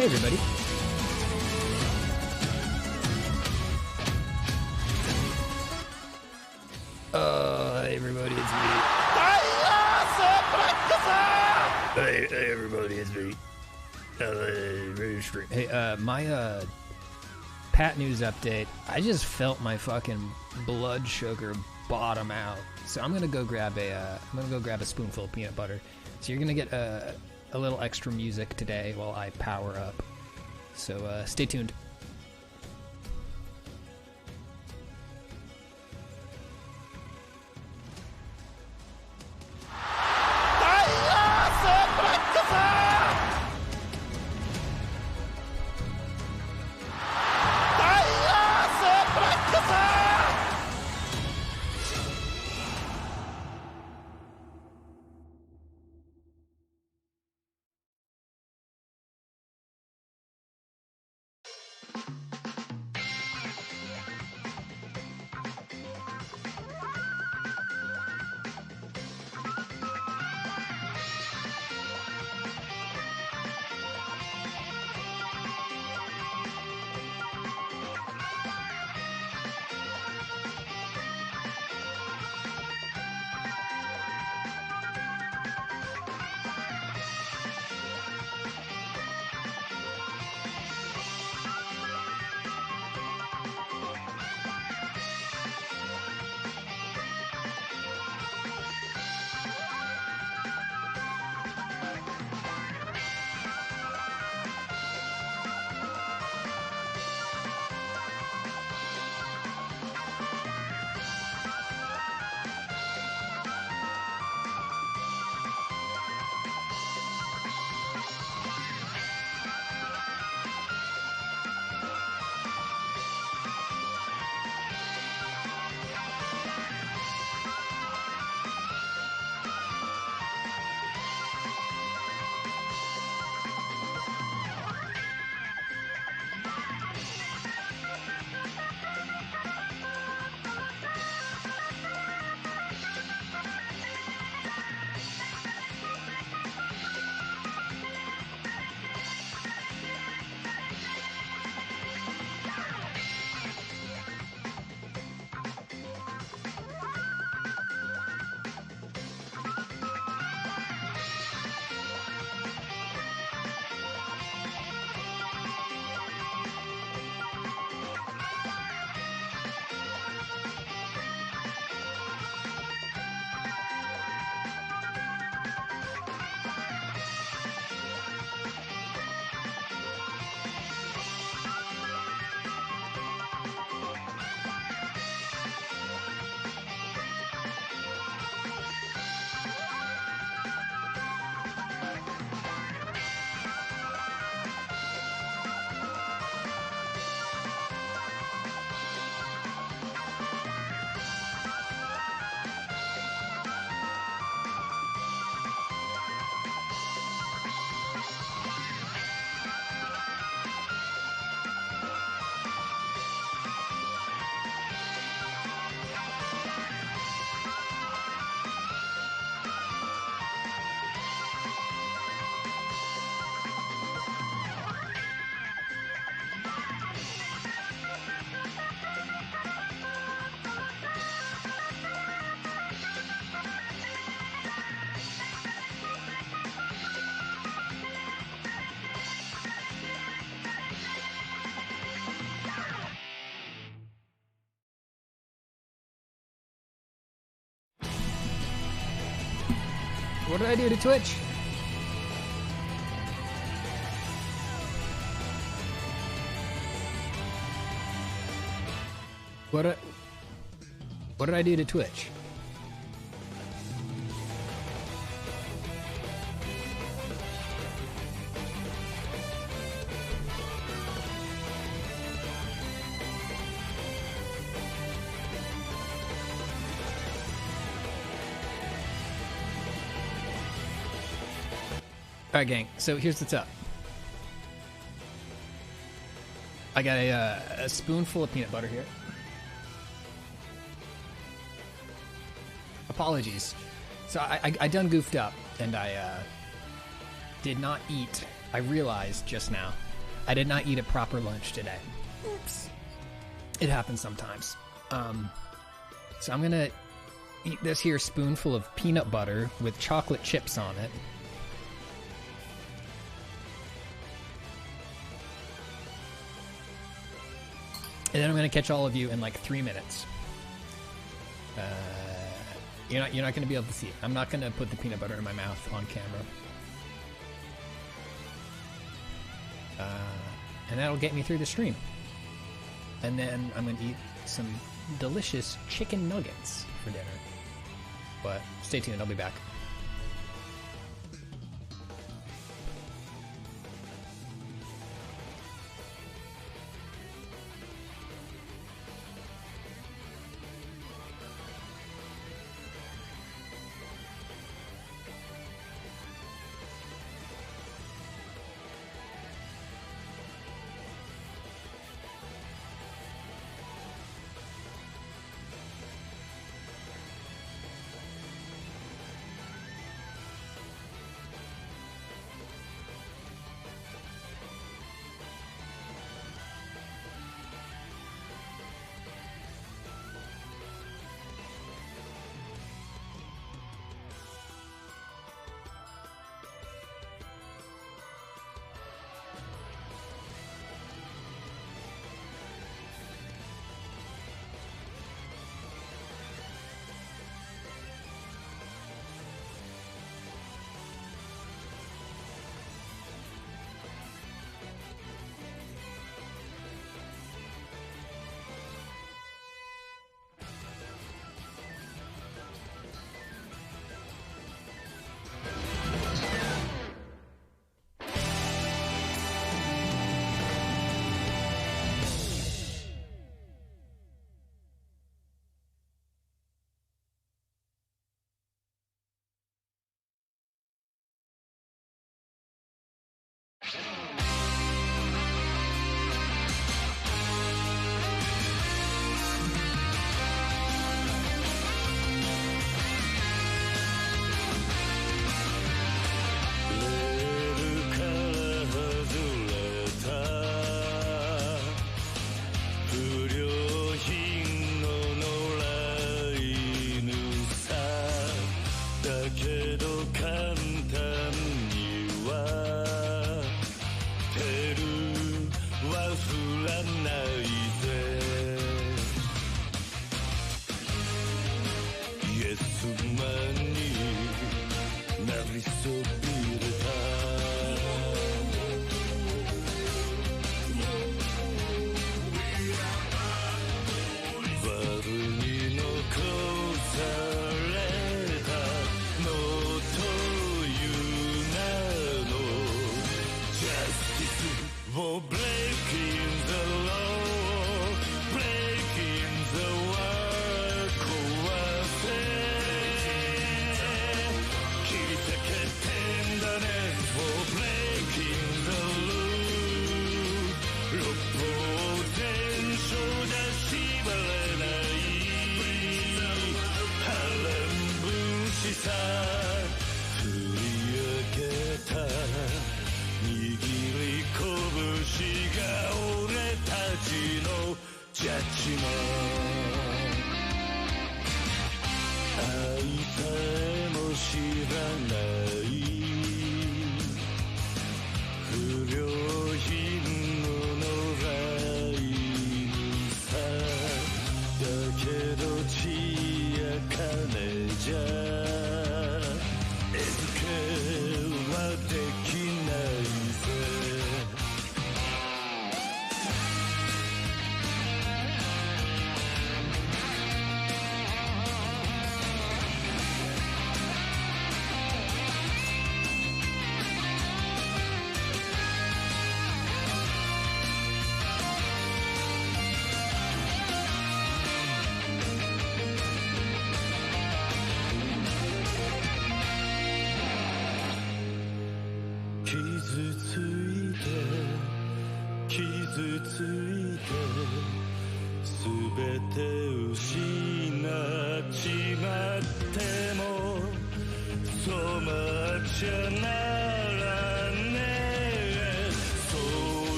Hey everybody. Hey everybody, it's me. Hey everybody, it's me. Hey, my Pat News update. I just felt my fucking blood sugar bottom out, so I'm gonna go grab a spoonful of peanut butter. So you're gonna get a little extra music today while I power up. So stay tuned. What did I do to Twitch? What did I do to Twitch? Alright gang, so here's what's up. I got a spoonful of peanut butter here. Apologies. So I done goofed up and I did not eat. I realized just now I did not eat a proper lunch today. Oops. It happens sometimes. So I'm gonna eat this here spoonful of peanut butter with chocolate chips on it. And then I'm gonna catch all of you in like 3 minutes. You're not gonna be able to see it. I'm not gonna put the peanut butter in my mouth on camera. And that'll get me through the stream. And then I'm gonna eat some delicious chicken nuggets for dinner. But stay tuned, I'll be back.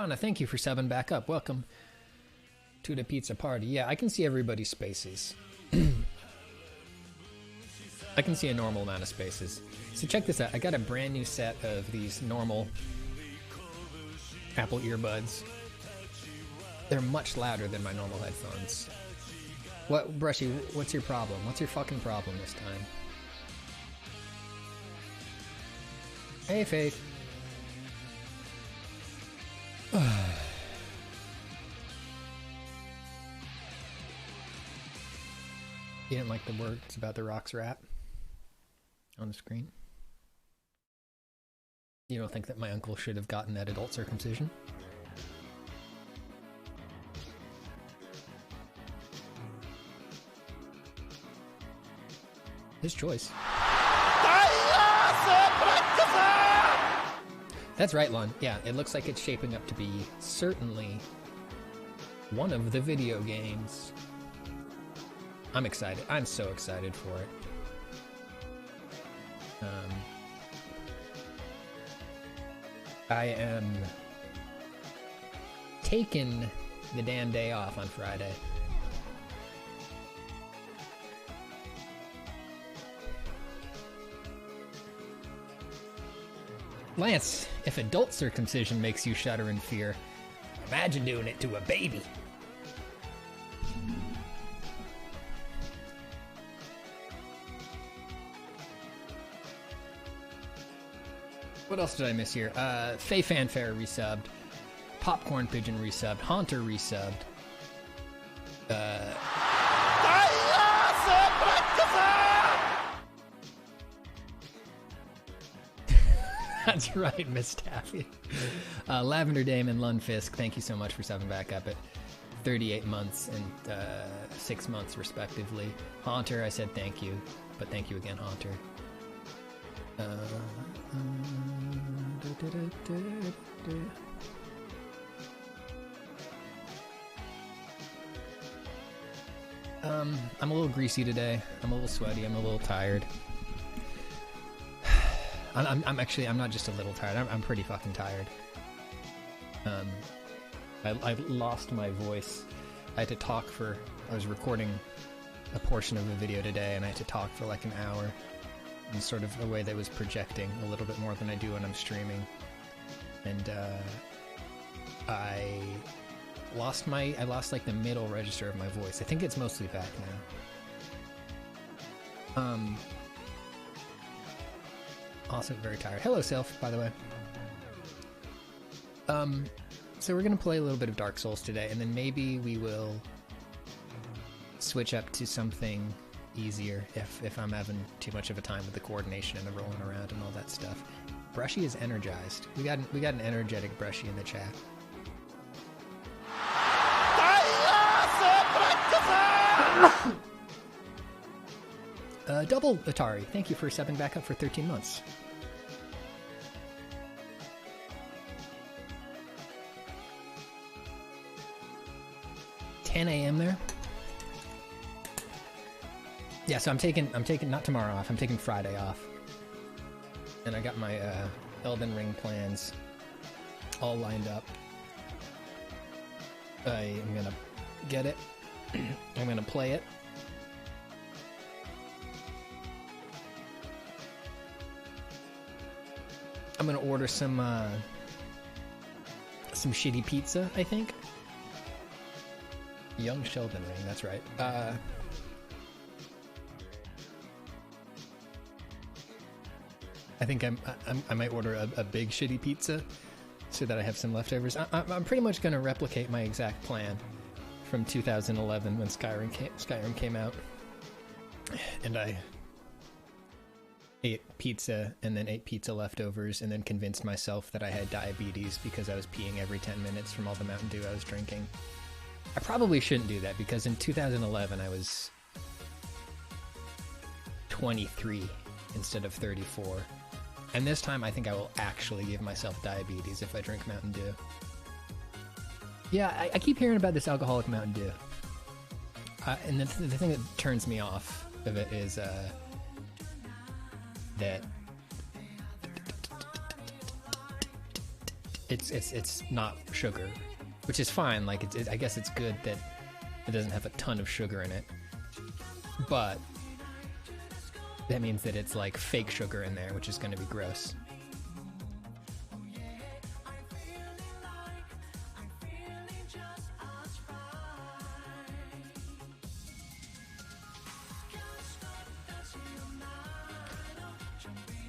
Donna, thank you for subbing back up. Welcome to the pizza party. Yeah, I can see everybody's spaces. I can see a normal amount of spaces. So check this out. I got a brand new set of these normal Apple earbuds. They're much louder than my normal headphones. What, Brushy, what's your problem? What's your fucking problem this time? Hey, Faith. You didn't like the words about the Rocks rap on the screen? You don't think that my uncle should have gotten that adult circumcision? His choice. That's right, Lon. Yeah, it looks like it's shaping up to be certainly one of the video games. I'm excited. I'm so excited for it. I am taking the damn day off on Friday. Lance, if adult circumcision makes you shudder in fear, imagine doing it to a baby. What else did I miss here? Faye Fanfare resubbed. Popcorn Pigeon resubbed. Haunter resubbed. That's right, Miss Taffy. Lavender Dame and Lundfisk, thank you so much for subbing back up at 38 months and 6 months, respectively. Haunter, I said thank you, but thank you again, Haunter. I'm a little greasy today. I'm a little sweaty. I'm a little tired. I'm not just a little tired. I'm pretty fucking tired. I lost my voice. I had to talk I was recording a portion of a video today, and I had to talk for like an hour in sort of a way that was projecting a little bit more than I do when I'm streaming. And I lost like the middle register of my voice. I think it's mostly back now. Also very tired. Hello, Self, by the way. So we're gonna play a little bit of Dark Souls today, and then maybe we will switch up to something easier if I'm having too much of a time with the coordination and the rolling around and all that stuff. Brushy is energized. We got an energetic Brushy in the chat. Double Atari, thank you for subbing back up for 13 months. $10 a.m. there. Yeah, so I'm taking not tomorrow off. I'm taking Friday off, and I got my Elden Ring plans all lined up. I am gonna get it. I'm gonna play it. I'm gonna order some shitty pizza, I think. Young Sheldon Ring, that's right. I think I might order a big shitty pizza so that I have some leftovers. I'm pretty much gonna replicate my exact plan from 2011 when Skyrim came out, and I ate pizza and then ate pizza leftovers and then convinced myself that I had diabetes because I was peeing every 10 minutes from all the Mountain Dew I was drinking. I probably shouldn't do that because in 2011 I was 23 instead of 34. And this time I think I will actually give myself diabetes if I drink Mountain Dew. Yeah, I keep hearing about this alcoholic Mountain Dew. And the thing that turns me off of it is that it's not sugar, which is fine. Like I guess it's good that it doesn't have a ton of sugar in it, but that means that it's like fake sugar in there, which is going to be gross.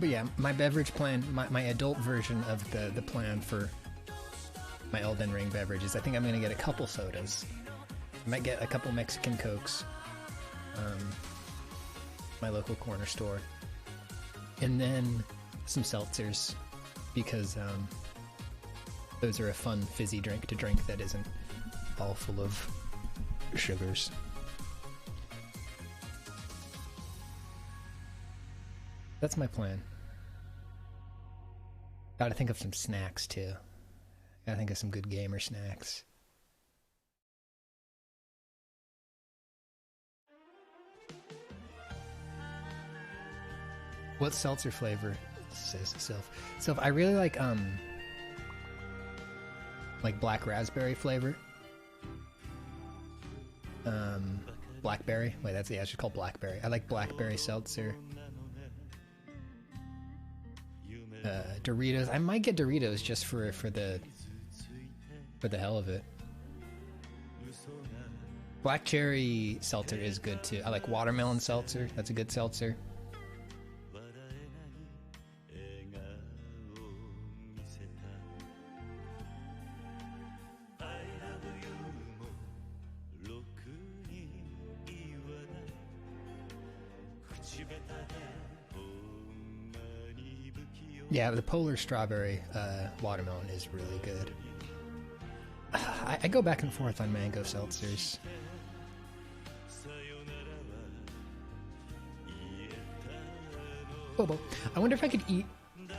But yeah, my beverage plan, my adult version of the plan for my Elden Ring beverages, I think I'm going to get a couple sodas. I might get a couple Mexican Cokes, my local corner store, and then some seltzers, because those are a fun fizzy drink to drink that isn't all full of sugars. That's my plan. Gotta think of some snacks too. Gotta think of some good gamer snacks. What seltzer flavor? Says Sylph. I really like black raspberry flavor. Blackberry. Wait, that's I should call blackberry. I like blackberry seltzer. Doritos. I might get Doritos just for the hell of it. Black cherry seltzer is good too. I like watermelon seltzer. That's a good seltzer. Yeah, the polar strawberry watermelon is really good. I go back and forth on mango seltzers. Bobo. I wonder if I could eat...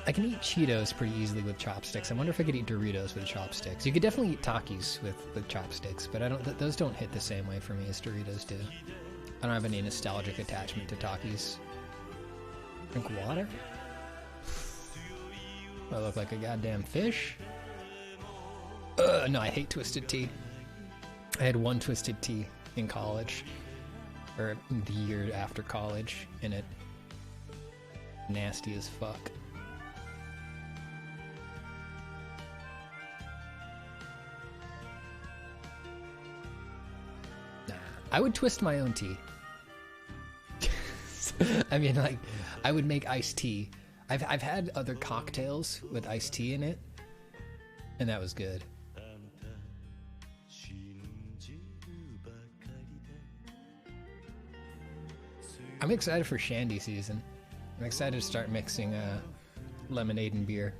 I can eat Cheetos pretty easily with chopsticks. I wonder if I could eat Doritos with chopsticks. You could definitely eat Takis with chopsticks, but those don't hit the same way for me as Doritos do. I don't have any nostalgic attachment to Takis. Drink water? I look like a goddamn fish. No, I hate Twisted Tea. I had one Twisted Tea in college, or the year after college, and it nasty as fuck. Nah, I would twist my own tea. I mean, like, I would make iced tea. I've had other cocktails with iced tea in it, and that was good. I'm excited for shandy season. I'm excited to start mixing lemonade and beer.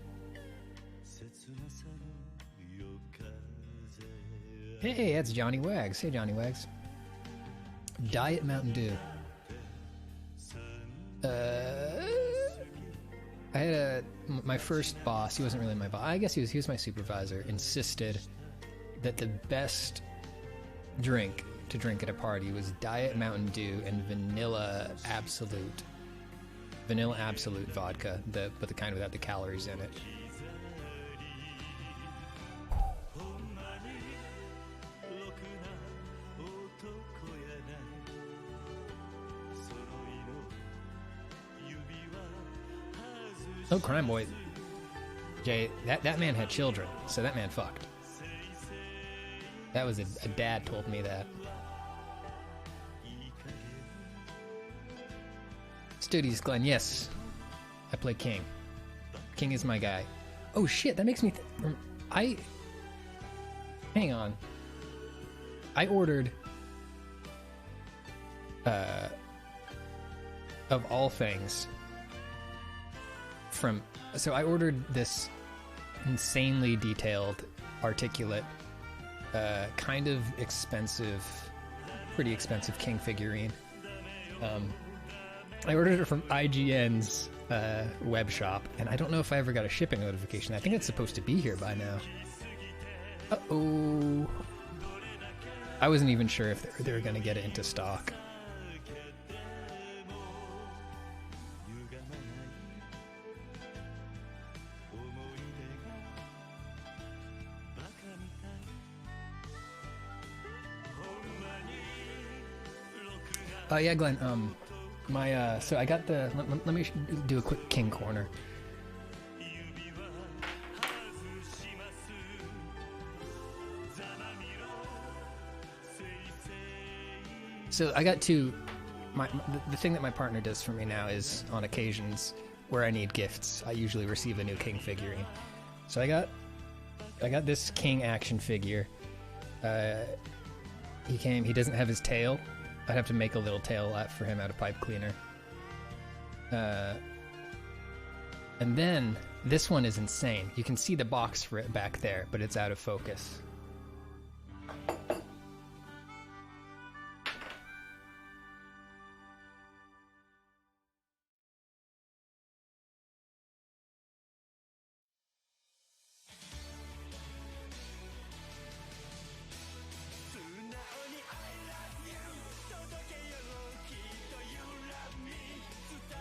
Hey, that's Johnny Wags. Hey, Johnny Wags. Diet Mountain Dew. I had my first boss, he wasn't really my boss, I guess he was my supervisor, insisted that the best drink to drink at a party was Diet Mountain Dew and Vanilla Absolute vodka, but the kind without the calories in it. Oh, Crime Boy. Jay, that man had children, so that man fucked. That was a dad told me that. Studies, Glenn, yes. I play King. King is my guy. Oh shit, that makes me hang on. I ordered of all things so I ordered this insanely detailed, articulate, kind of expensive, pretty expensive King figurine. I ordered it from IGN's web shop, and I don't know if I ever got a shipping notification. I think it's supposed to be here by now. Uh-oh. I wasn't even sure if they were going to get it into stock. Yeah, Glenn. So I got the. Let me do a quick king corner. So I got two. The thing that my partner does for me now is on occasions where I need gifts, I usually receive a new king figurine. So I got this king action figure. He doesn't have his tail. I'd have to make a little tail for him out of pipe cleaner. And then this one is insane. You can see the box for it back there, but it's out of focus.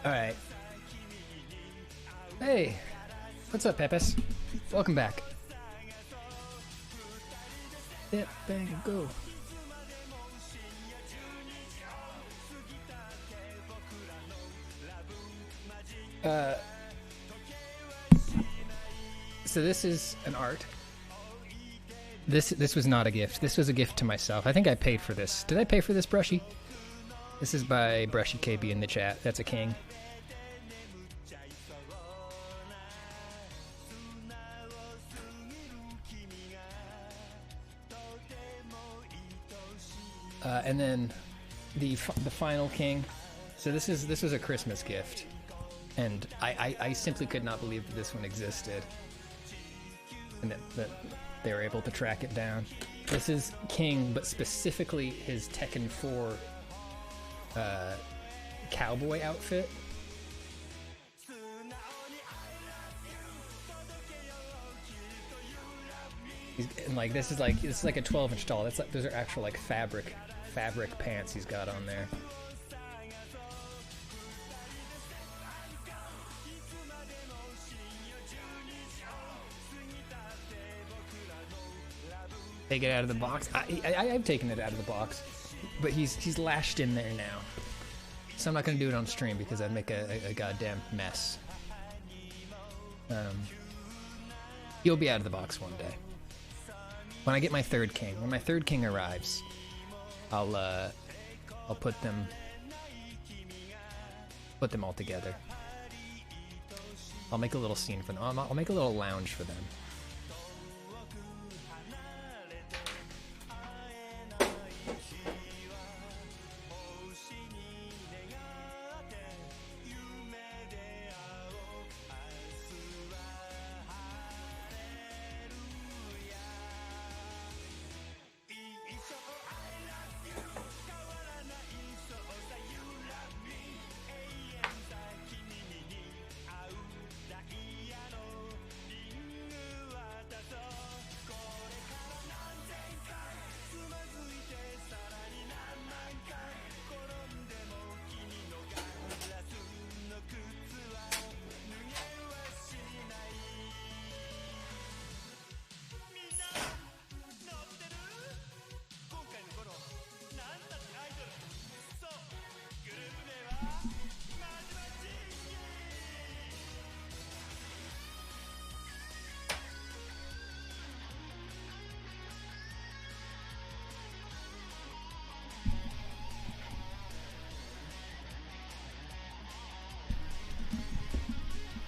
Alright. Hey! What's up, Pepis? Welcome back. Step back and go. So this is an art. This was not a gift. This was a gift to myself. I think I paid for this. Did I pay for this, Brushy? This is by Brushy KB in the chat. That's a king. And then the final king. So this was a Christmas gift, and I simply could not believe that this one existed, and that they were able to track it down. This is King, but specifically his Tekken 4 cowboy outfit. And like this is like a 12-inch tall. That's like, those are actual like fabric pants he's got on there. Take it out of the box. I've taken it out of the box, but he's lashed in there now. So I'm not gonna do it on stream because I'd make a goddamn mess. He'll be out of the box one day. When I get my third king, when my third king arrives, I'll put them all together. I'll make a little scene for them. I'll make a little lounge for them.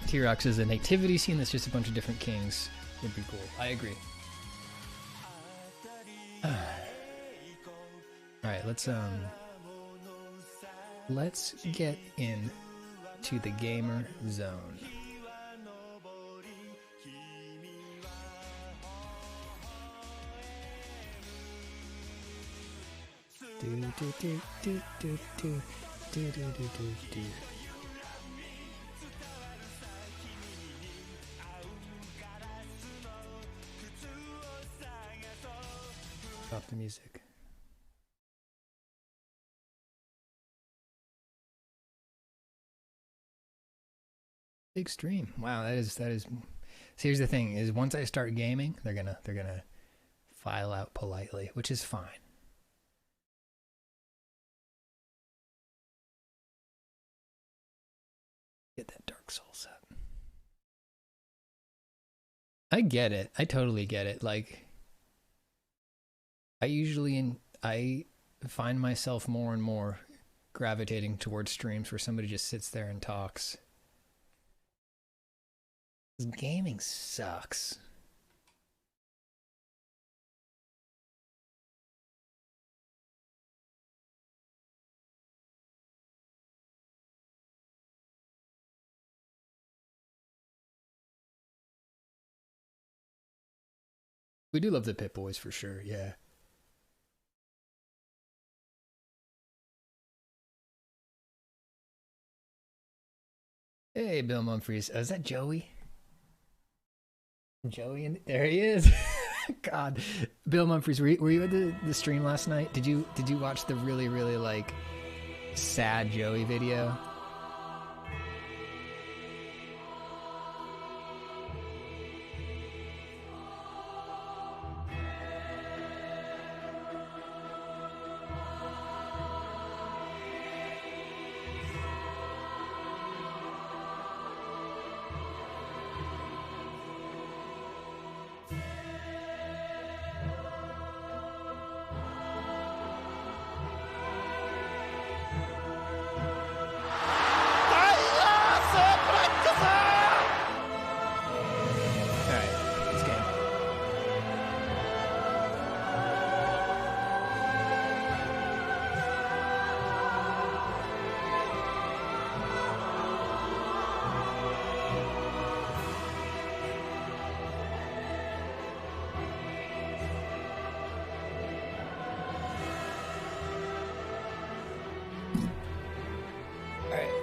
T-Rox is a nativity scene that's just a bunch of different kings. Would be cool. I agree. Alright, let's get in to the gamer zone. Stop the music. Big stream. Wow, that is. So here's the thing: is once I start gaming, they're gonna file out politely, which is fine. Dark Souls set. I get it. I totally get it. Like, I find myself more and more gravitating towards streams where somebody just sits there and talks. Gaming sucks. We do love the Pit Boys for sure, yeah. Hey, Bill Mumfries. Is that Joey? Joey, there he is. God, Bill Mumfries, were you at the stream last night? Did you watch the really like sad Joey video?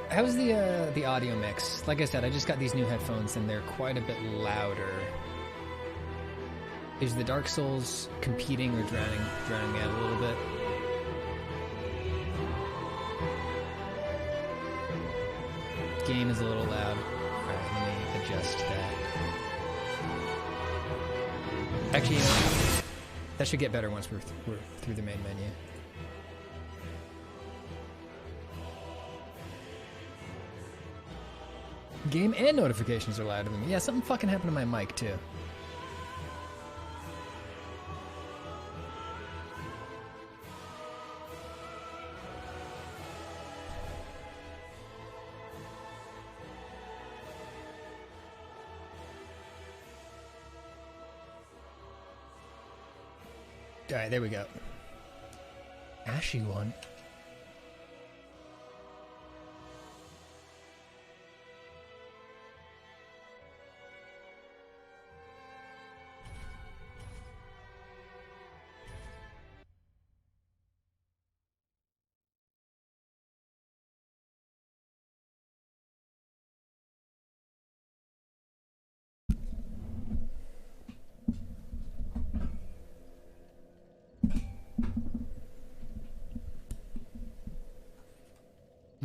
How's the audio mix? Like I said, I just got these new headphones and they're quite a bit louder. Is the Dark Souls competing or drowning me out a little bit? Game is a little loud. Alright, let me adjust that. Actually, you know, that should get better once we're through the main menu. Game and notifications are louder than me. Yeah, something fucking happened to my mic too. Alright, there we go. Ashy one.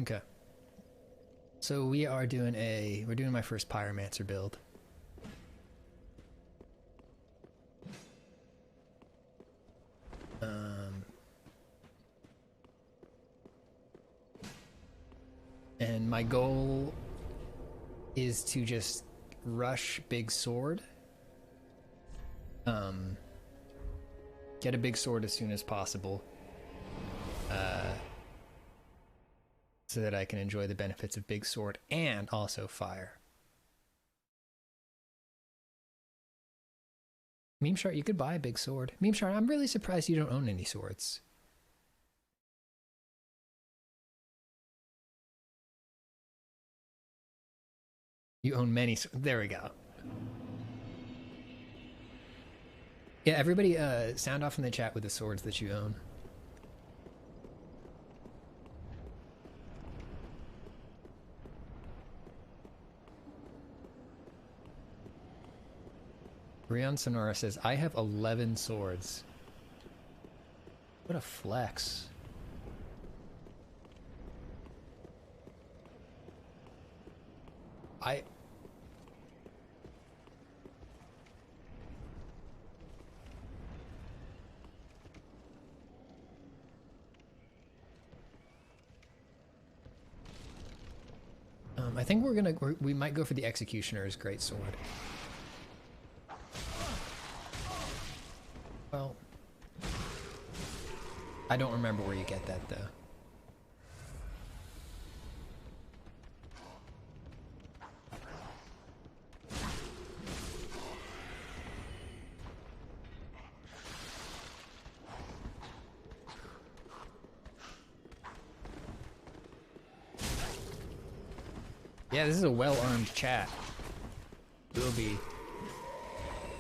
Okay. So we're doing my first Pyromancer build. And my goal is to just rush big sword. Get a big sword as soon as possible. So that I can enjoy the benefits of big sword and also fire. Meme Shark, you could buy a big sword. Meme Shark, I'm really surprised you don't own any swords. You own many. There we go. Yeah, everybody sound off in the chat with the swords that you own. Rion Sonora says, I have 11 swords. What a flex. I think we might go for the Executioner's Greatsword. Well, I don't remember where you get that though. Yeah, this is a well-armed chat. We'll be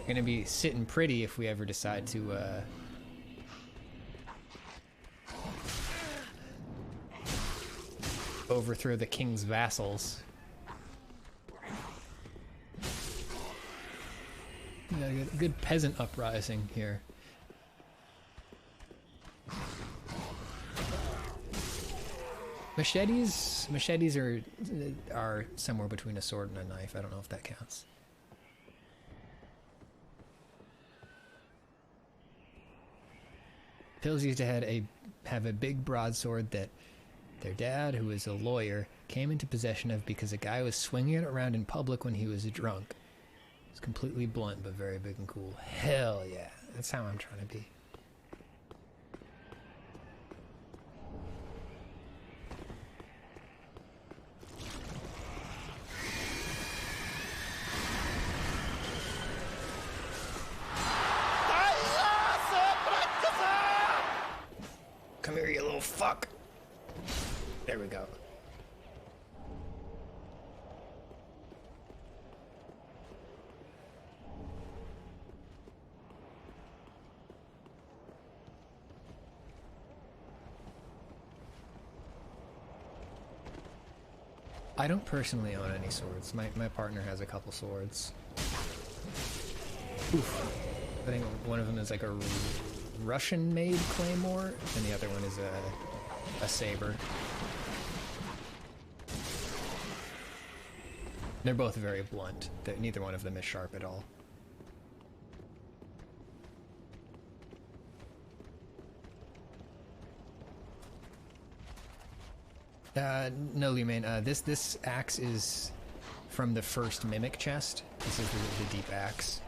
gonna be sitting pretty if we ever decide to overthrow the king's vassals. We got a good peasant uprising here. Machetes are somewhere between a sword and a knife. I don't know if that counts. Pills used to have a big broadsword that their dad, who was a lawyer, came into possession of because a guy was swinging it around in public when he was drunk. It's completely blunt, but very big and cool. Hell yeah, that's how I'm trying to be. Come here, you little fuck. There we go. I don't personally own any swords. My partner has a couple swords. Oof. I think one of them is like a Russian-made claymore, and the other one is a saber. They're both very blunt. Neither one of them is sharp at all. No, Lumane. This axe is from the first Mimic chest. This is the deep axe.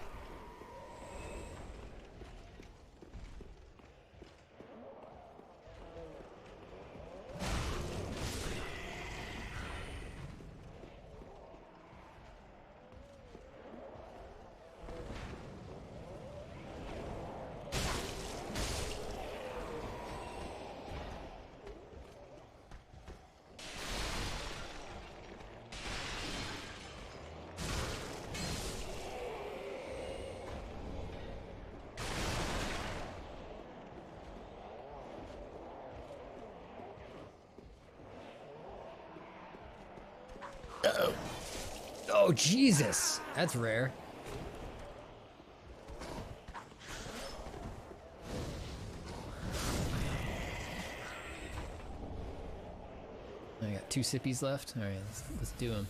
Uh-oh. Oh, Jesus! That's rare. I got 2 sippies left. Alright, let's do them.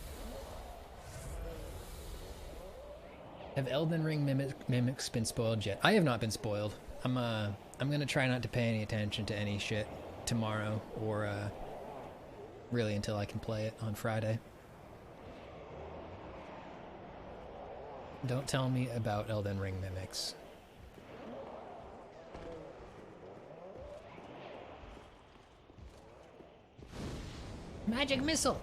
Have Elden Ring mimics been spoiled yet? I have not been spoiled. I'm gonna try not to pay any attention to any shit tomorrow, or really until I can play it on Friday. Don't tell me about Elden Ring mimics. Magic missile!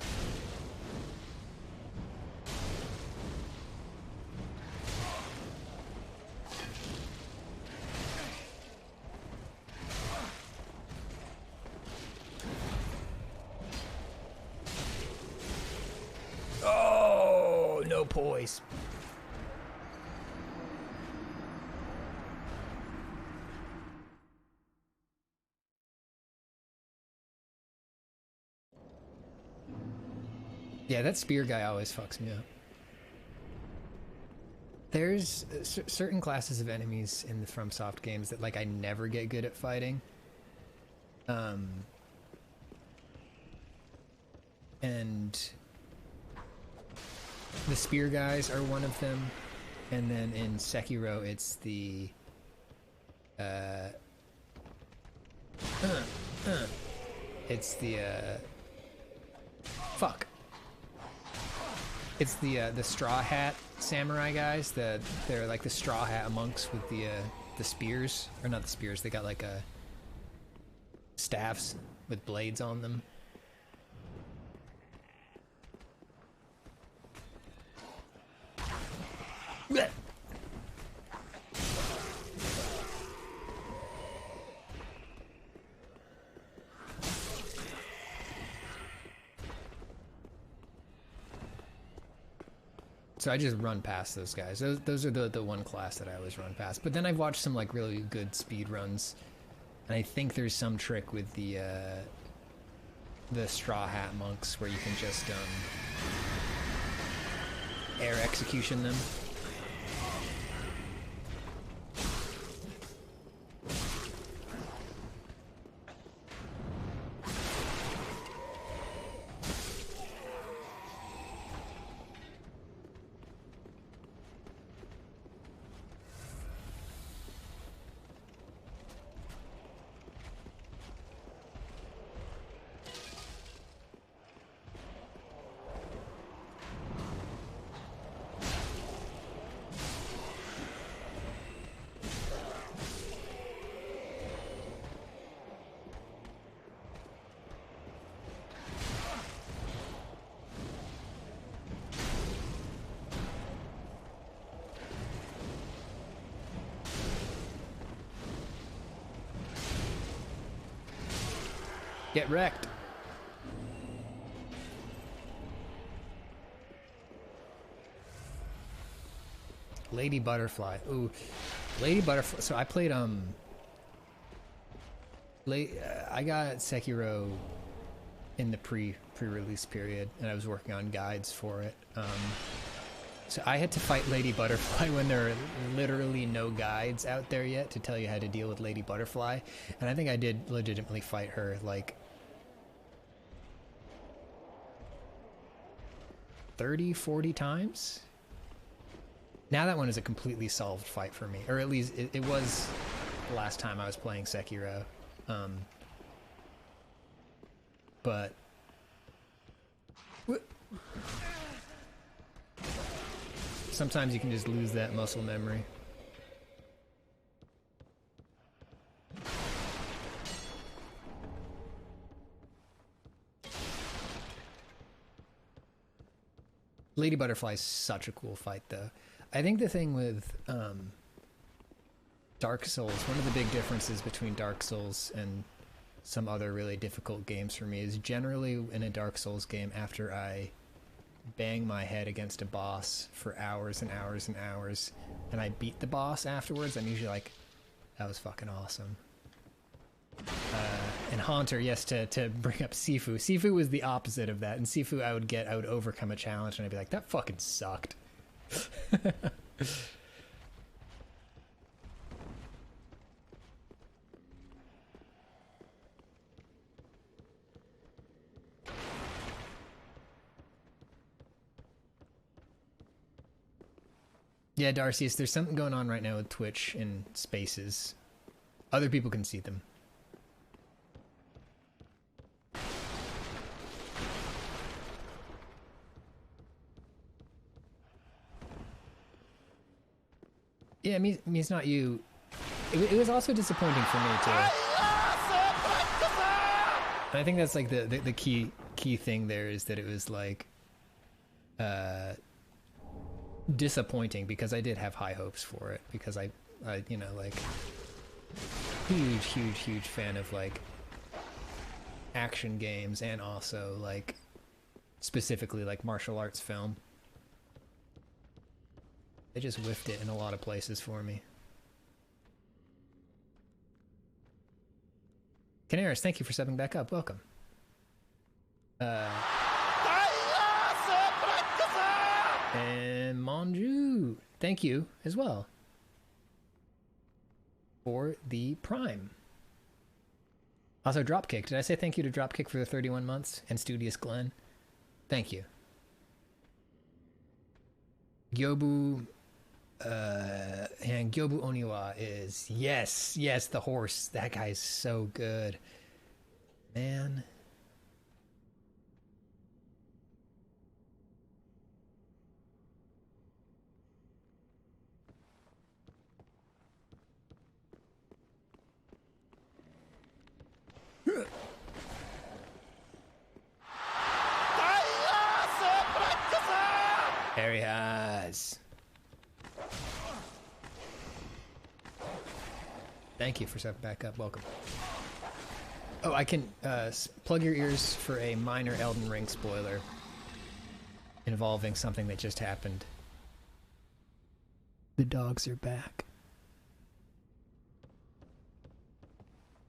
Oh, no poise. Yeah, that spear guy always fucks me up. There's certain classes of enemies in the FromSoft games that, like, I never get good at fighting. And the spear guys are one of them. And then in Sekiro, it's the fuck. the straw hat samurai guys. They're like the straw hat monks with the spears, or not the spears. They got like staffs with blades on them. Blech. So I just run past those guys. Those are the one class that I always run past. But then I've watched some like really good speed runs, and I think there's some trick with the straw hat monks where you can just air execution them. Get wrecked. Lady Butterfly. Ooh, Lady Butterfly. So I played I got Sekiro in the pre-release period, and I was working on guides for it. So I had to fight Lady Butterfly when there are literally no guides out there yet to tell you how to deal with Lady Butterfly, and I think I did legitimately fight her like 30, 40 times. Now that one is a completely solved fight for me, or at least it was the last time I was playing Sekiro. But sometimes you can just lose that muscle memory. Lady Butterfly is such a cool fight, though. I think the thing with Dark Souls, one of the big differences between Dark Souls and some other really difficult games for me is generally in a Dark Souls game, after I bang my head against a boss for hours and hours and hours, and I beat the boss afterwards, I'm usually like, that was fucking awesome. And Haunter, yes, to bring up Sifu. Sifu was the opposite of that. And Sifu, I would overcome a challenge and I'd be like, that fucking sucked. Yeah, Darcius, there's something going on right now with Twitch in spaces. Other people can see them. Yeah, me, it's not you. It was also disappointing for me too. I think that's like the key thing there is that it was like disappointing, because I did have high hopes for it, because I you know, like huge fan of like action games, and also like specifically like martial arts film. They just whiffed it in a lot of places for me. Canaris, thank you for stepping back up. Welcome. And Monju, thank you as well for the Prime. Also, Dropkick. Did I say thank you to Dropkick for the 31 months? And Studious Glenn. Thank you. Gyobu... and Gyobu Oniwa is... Yes, the horse. That guy is so good. Man. There he has. Thank you for stepping back up. Welcome. Oh, I can plug your ears for a minor Elden Ring spoiler involving something that just happened. The dogs are back.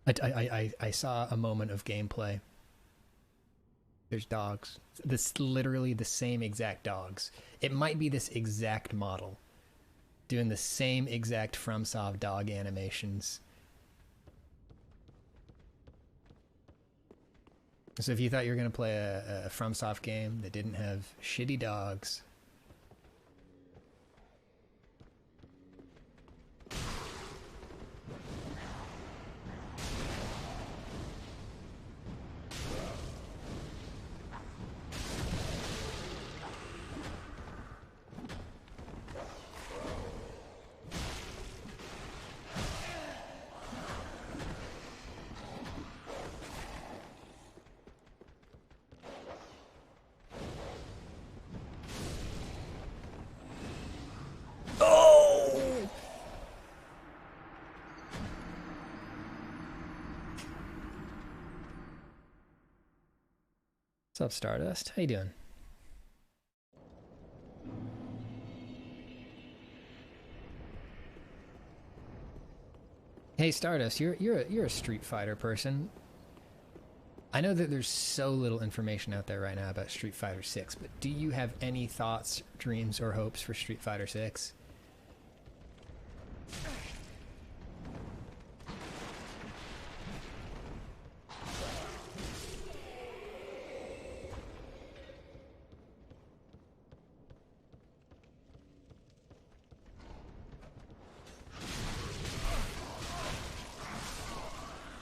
I saw a moment of gameplay. There's dogs. This literally the same exact dogs. It might be this exact model doing the same exact FromSoft dog animations. So if you thought you were going to play a FromSoft game that didn't have shitty dogs, what's up, Stardust? How you doing? Hey, Stardust, you're a Street Fighter person. I know that there's so little information out there right now about Street Fighter 6, but do you have any thoughts, dreams, or hopes for Street Fighter 6?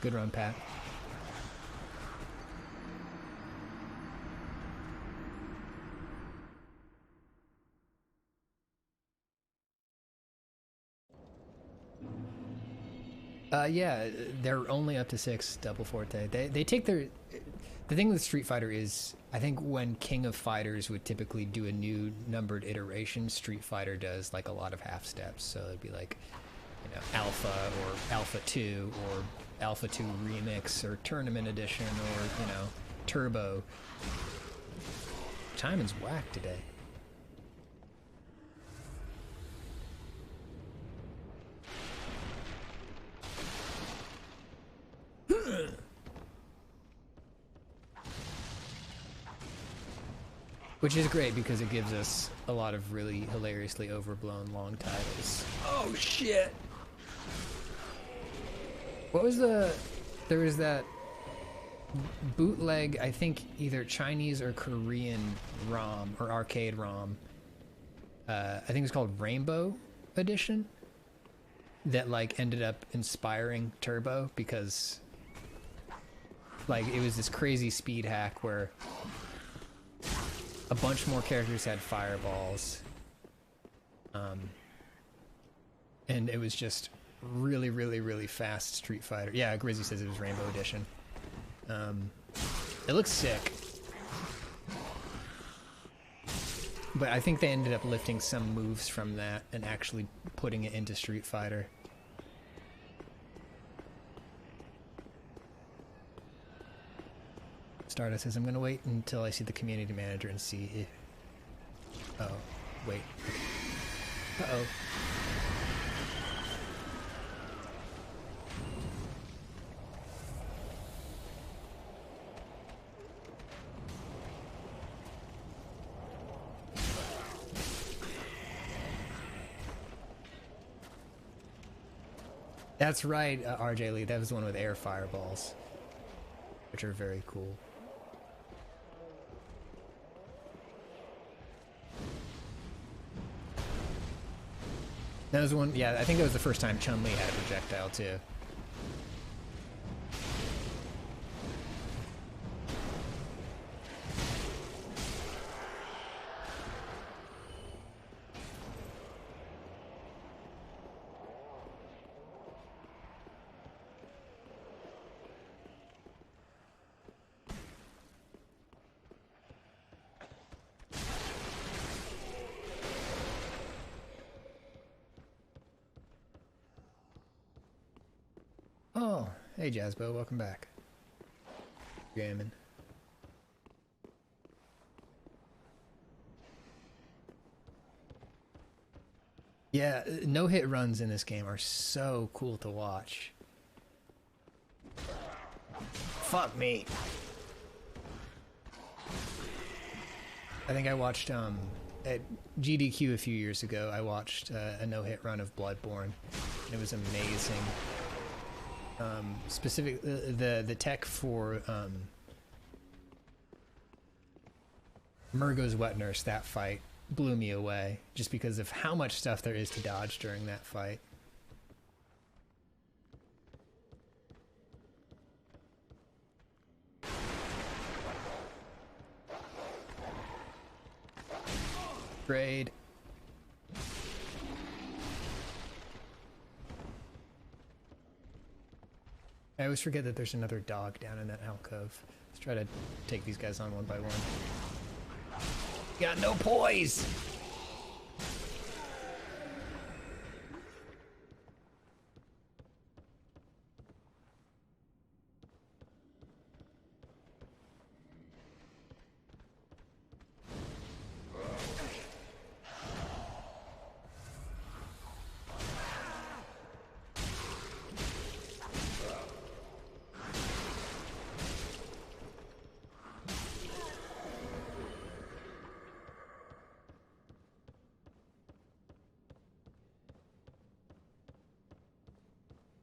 Good run, Pat. Yeah, they're only up to 6 double forte. They take their... The thing with Street Fighter is, I think when King of Fighters would typically do a new numbered iteration, Street Fighter does like a lot of half steps. So it'd be like, you know, Alpha or Alpha 2 or Alpha 2 Remix or Tournament Edition or, you know, Turbo. Timing's whack today. Which is great because it gives us a lot of really hilariously overblown long titles. Oh shit! What was the... There was that bootleg, I think either Chinese or Korean ROM, or arcade ROM. I think it was called Rainbow Edition. That like ended up inspiring Turbo because like it was this crazy speed hack where a bunch more characters had fireballs. And it was just really, really, really fast Street Fighter. Yeah, Grizzy says it was Rainbow Edition. It looks sick. But I think they ended up lifting some moves from that and actually putting it into Street Fighter. Stardust says, I'm going to wait until I see the community manager and see if... Oh, wait. Uh-oh. That's right, RJ Lee. That was the one with air fireballs, which are very cool. That was one, yeah, I think that was the first time Chun-Li had a projectile, too. Oh, hey Jazzbo, welcome back. Gaming. Yeah, no-hit runs in this game are so cool to watch. Fuck me. I think I watched, at GDQ a few years ago, I watched a no-hit run of Bloodborne. And it was amazing. Specific, the tech for, Murgo's Wet Nurse, that fight, blew me away just because of how much stuff there is to dodge during that fight. Grade. I always forget that there's another dog down in that alcove. Let's try to take these guys on one by one. Got no poise!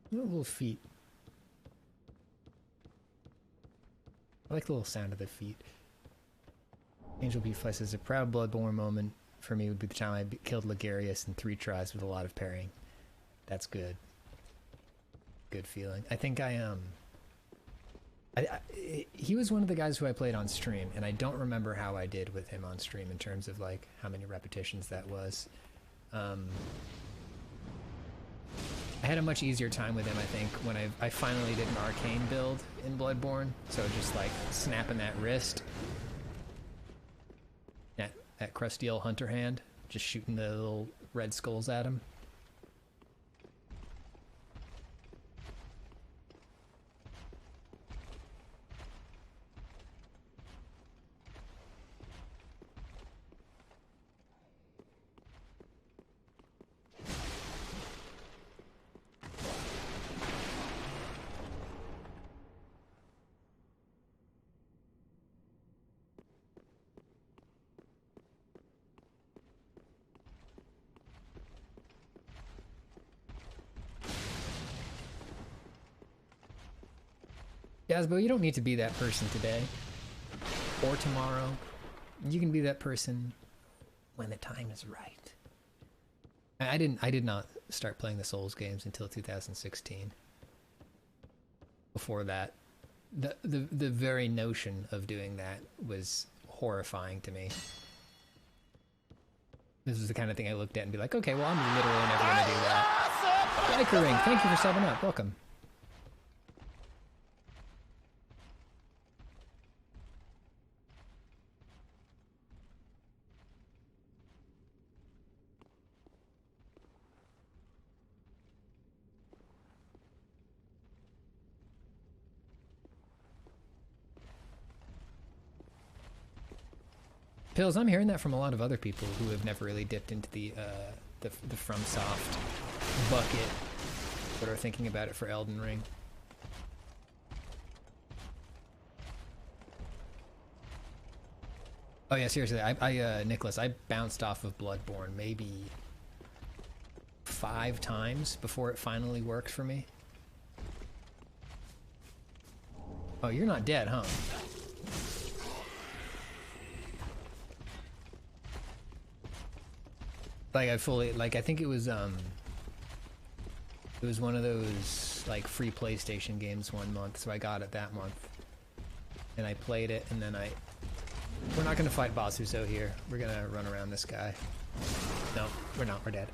Little feet. I like the little sound of the feet. Angel Beefly says, a proud Bloodborne moment for me would be the time I killed Ligarius in 3 tries with a lot of parrying. That's good. Good feeling. I think he was one of the guys who I played on stream, and I don't remember how I did with him on stream in terms of like how many repetitions that was. I had a much easier time with him, I think, when I finally did an arcane build in Bloodborne. So just like snapping that wrist. That crusty old hunter hand. Just shooting the little red skulls at him. Yazbo, you don't need to be that person today or tomorrow. You can be that person when the time is right. I did not start playing the Souls games until 2016. Before that, the very notion of doing that was horrifying to me. This is the kind of thing I looked at and be like, okay, well, I'm literally never going to do that. Biker Ring, thank you for subbing up. Welcome. Pills, I'm hearing that from a lot of other people who have never really dipped into the FromSoft bucket, but are thinking about it for Elden Ring. Oh yeah, seriously, Nicholas, I bounced off of Bloodborne maybe 5 times before it finally worked for me. Oh, you're not dead, huh? Like I think it was one of those like free PlayStation games one month, so I got it that month. And I played it, and then we're not gonna fight Basuso here. We're gonna run around this guy. No, we're not, we're dead.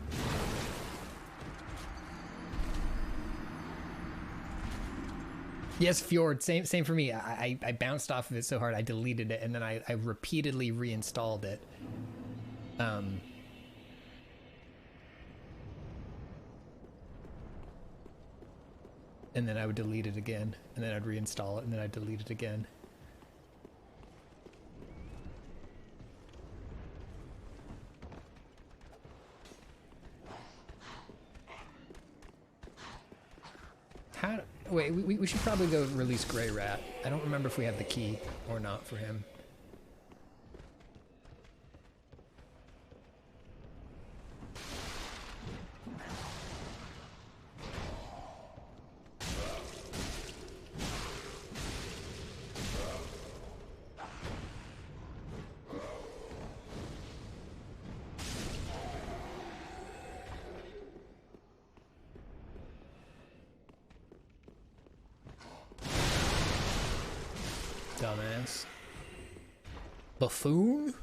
Yes, Fjord, same for me. I bounced off of it so hard I deleted it, and then I repeatedly reinstalled it. and then I would delete it again, and then I'd reinstall it, and then I'd delete it again. Wait, we should probably go release Grey Rat. I don't remember if we have the key or not for him. Dumbass. Buffoon?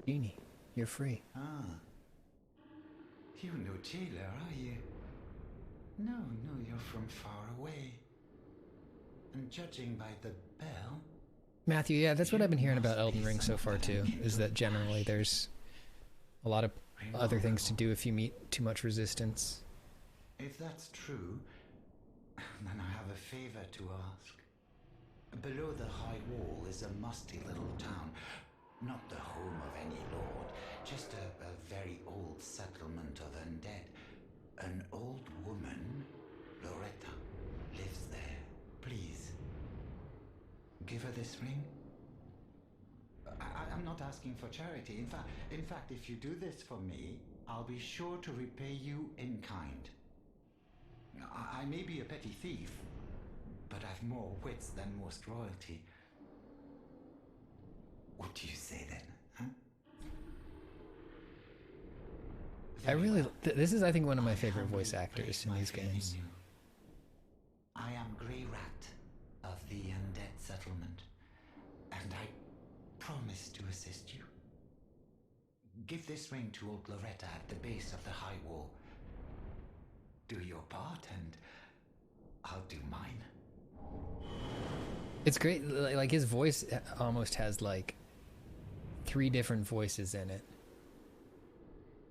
Genie, you're free. Ah. You're no jailer, are you? No, you're from far away. And judging by the bell... Matthew, yeah, that's what I've been hearing about Elden Ring so far too, is that generally there's a lot of other things to do if you meet too much resistance. If that's true, then I have a favor to ask. Below the high wall is a musty little town. Not the home of any lord, just a very old settlement of undead. An old woman, Loretta, lives there. Please, give her this ring. I'm not asking for charity. In fact, if you do this for me, I'll be sure to repay you in kind. I may be a petty thief, but I've more wits than most royalty. What do you say then, huh? I really... this is, I think, one of my favorite voice actors in these games. I am Grey Rat of the undead settlement, and I promise to assist you. Give this ring to old Loretta at the base of the high wall. Do your part, and I'll do mine. It's great, like his voice almost has like 3 different voices in it.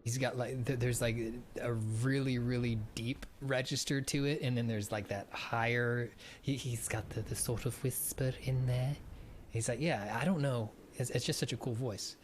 He's got like, there's like a really, really deep register to it, and then there's like that higher, he's got the sort of whisper in there. He's like, yeah, I don't know. It's just such a cool voice.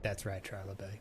That's right, Trilobay.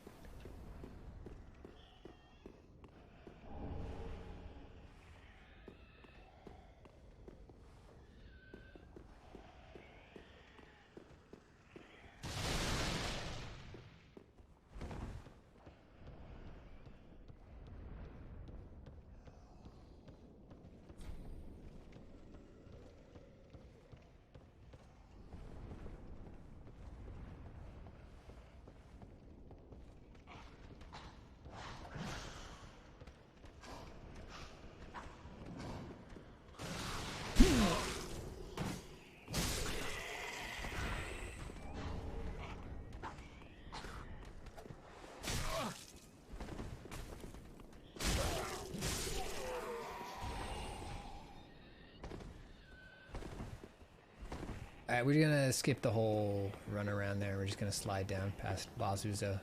Alright, we're gonna skip the whole run around there. We're just gonna slide down past Bazuza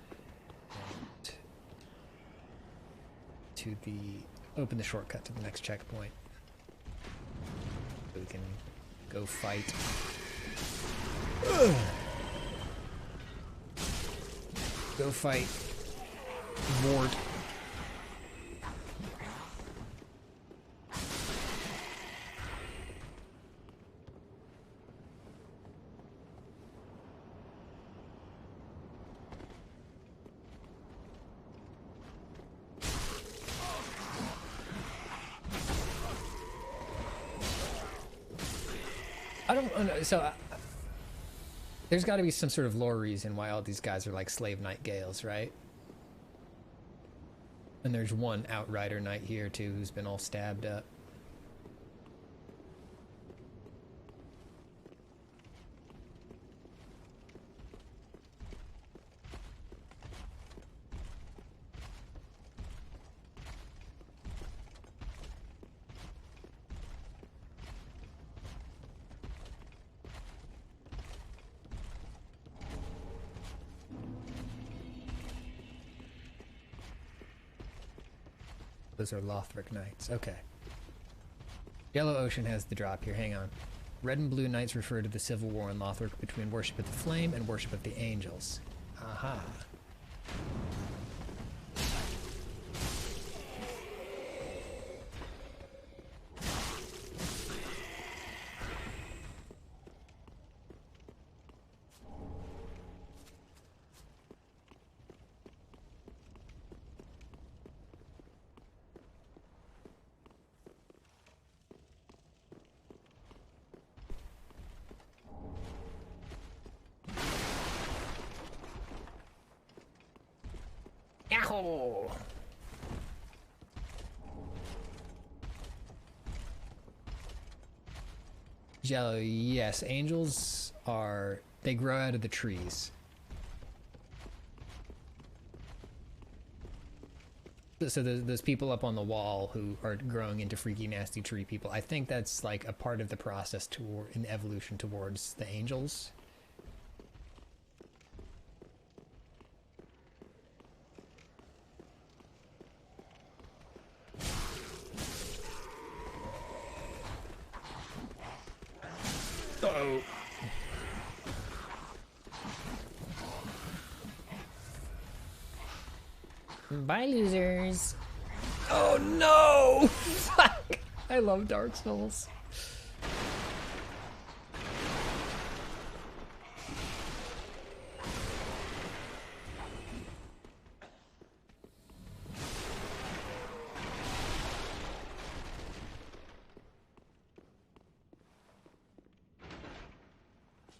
to the open the shortcut to the next checkpoint. So we can go fight. Go fight Ward. I don't know. So there's got to be some sort of lore reason why all these guys are like slave knight Gales, right? And there's one outrider knight here too who's been all stabbed up. Those are Lothric Knights. Okay. Yellow Ocean has the drop here. Hang on. Red and Blue Knights refer to the civil war in Lothric between worship of the flame and worship of the angels. Aha. Yahoo! Jello, yes, angels are, they grow out of the trees. So those people up on the wall who are growing into freaky nasty tree people, I think that's like a part of the process toward in evolution towards the angels. Uh-oh. Bye, losers. Oh no! Fuck! I love Dark Souls.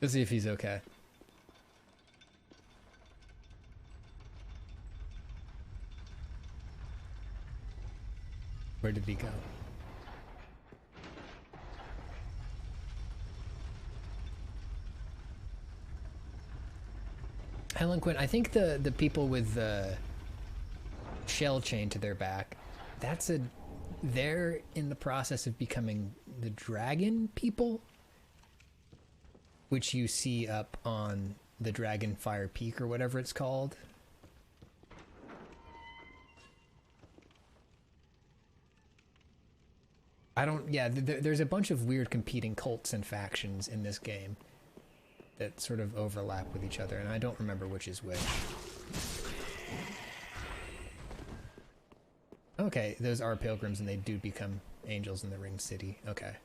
Let's see if he's okay. Where did he go? Eloquent, I think the people with the shell chain to their back, they're in the process of becoming the dragon people, which you see up on the Dragonfire Peak or whatever it's called. There's a bunch of weird competing cults and factions in this game that sort of overlap with each other, and I don't remember which is which. Okay, those are pilgrims and they do become angels in the Ring City. Okay.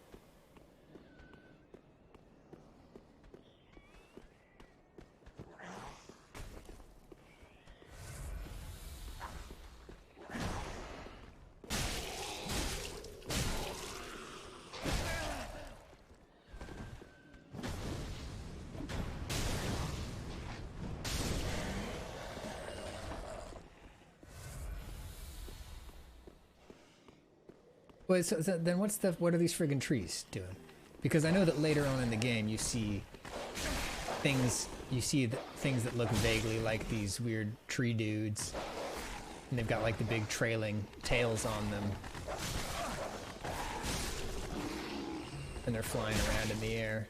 Wait, so then what are these friggin' trees doing? Because I know that later on in the game you see things that look vaguely like these weird tree dudes, and they've got like the big trailing tails on them, and they're flying around in the air.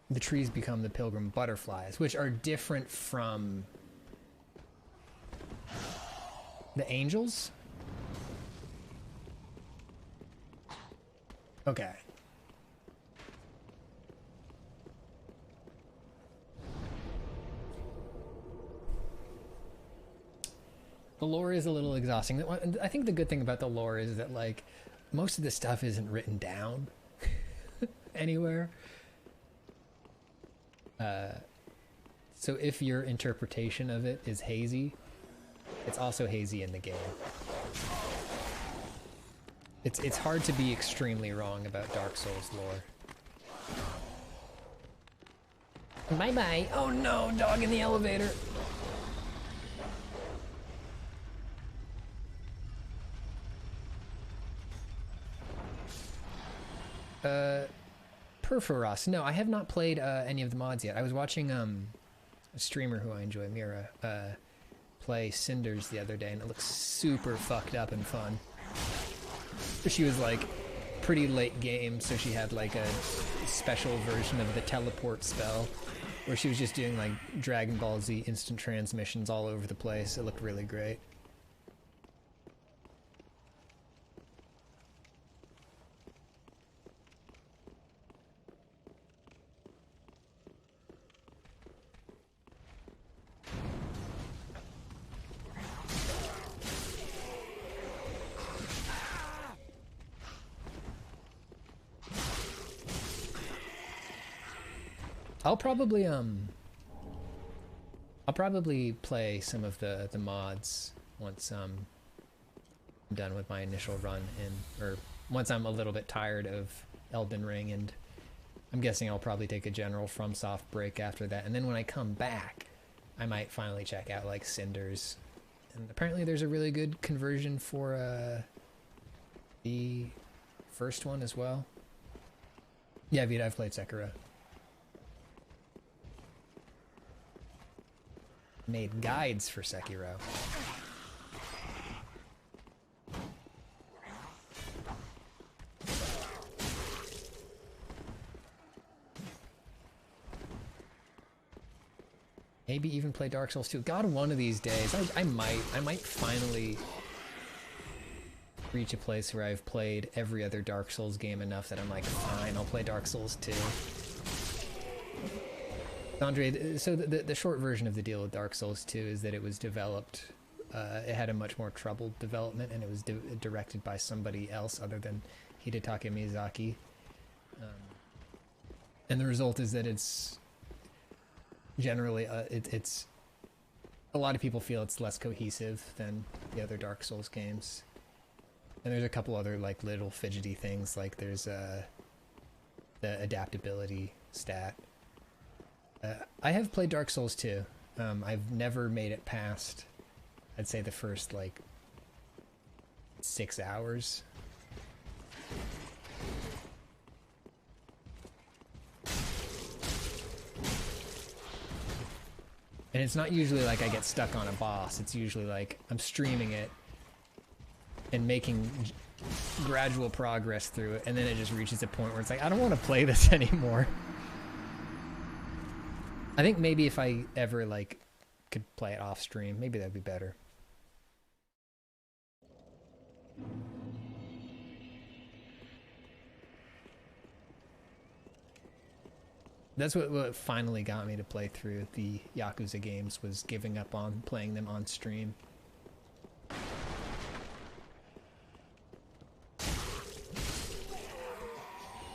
The trees become the pilgrim butterflies, which are different from the angels. Okay. The lore is a little exhausting. I think the good thing about the lore is that like most of the stuff isn't written down anywhere. So if your interpretation of it is hazy, it's also hazy in the game. It's hard to be extremely wrong about Dark Souls lore. Bye-bye. Oh no, dog in the elevator. Perforos. No, I have not played any of the mods yet. I was watching a streamer who I enjoy, Mira, play Cinders the other day, and it looks super fucked up and fun. She was like pretty late game, so she had like a special version of the teleport spell where she was just doing like Dragon Ball Z instant transmissions all over the place. It looked really great. I'll probably play some of the mods once I'm done with my initial run or once I'm a little bit tired of Elden Ring, and I'm guessing I'll probably take a general FromSoft break after that, and then when I come back I might finally check out like Cinders. And apparently there's a really good conversion for the first one as well. Yeah, Vita, I've played Sekiro. Made guides for Sekiro. Maybe even play Dark Souls 2. God, one of these days, I might finally reach a place where I've played every other Dark Souls game enough that I'm like, fine, I'll play Dark Souls 2. Andre, so the short version of the deal with Dark Souls 2 is that it was developed, it had a much more troubled development, and it was directed by somebody else other than Hidetaka Miyazaki. And the result is that it's generally, it's a lot of people feel it's less cohesive than the other Dark Souls games. And there's a couple other like little fidgety things, like there's the adaptability stat. I have played Dark Souls 2. I've never made it past, I'd say, the first, like, 6 hours. And it's not usually like I get stuck on a boss. It's usually like I'm streaming it and making gradual progress through it, and then it just reaches a point where it's like, I don't want to play this anymore. I think maybe if I ever, like, could play it off stream, maybe that'd be better. That's what finally got me to play through the Yakuza games, was giving up on playing them on stream.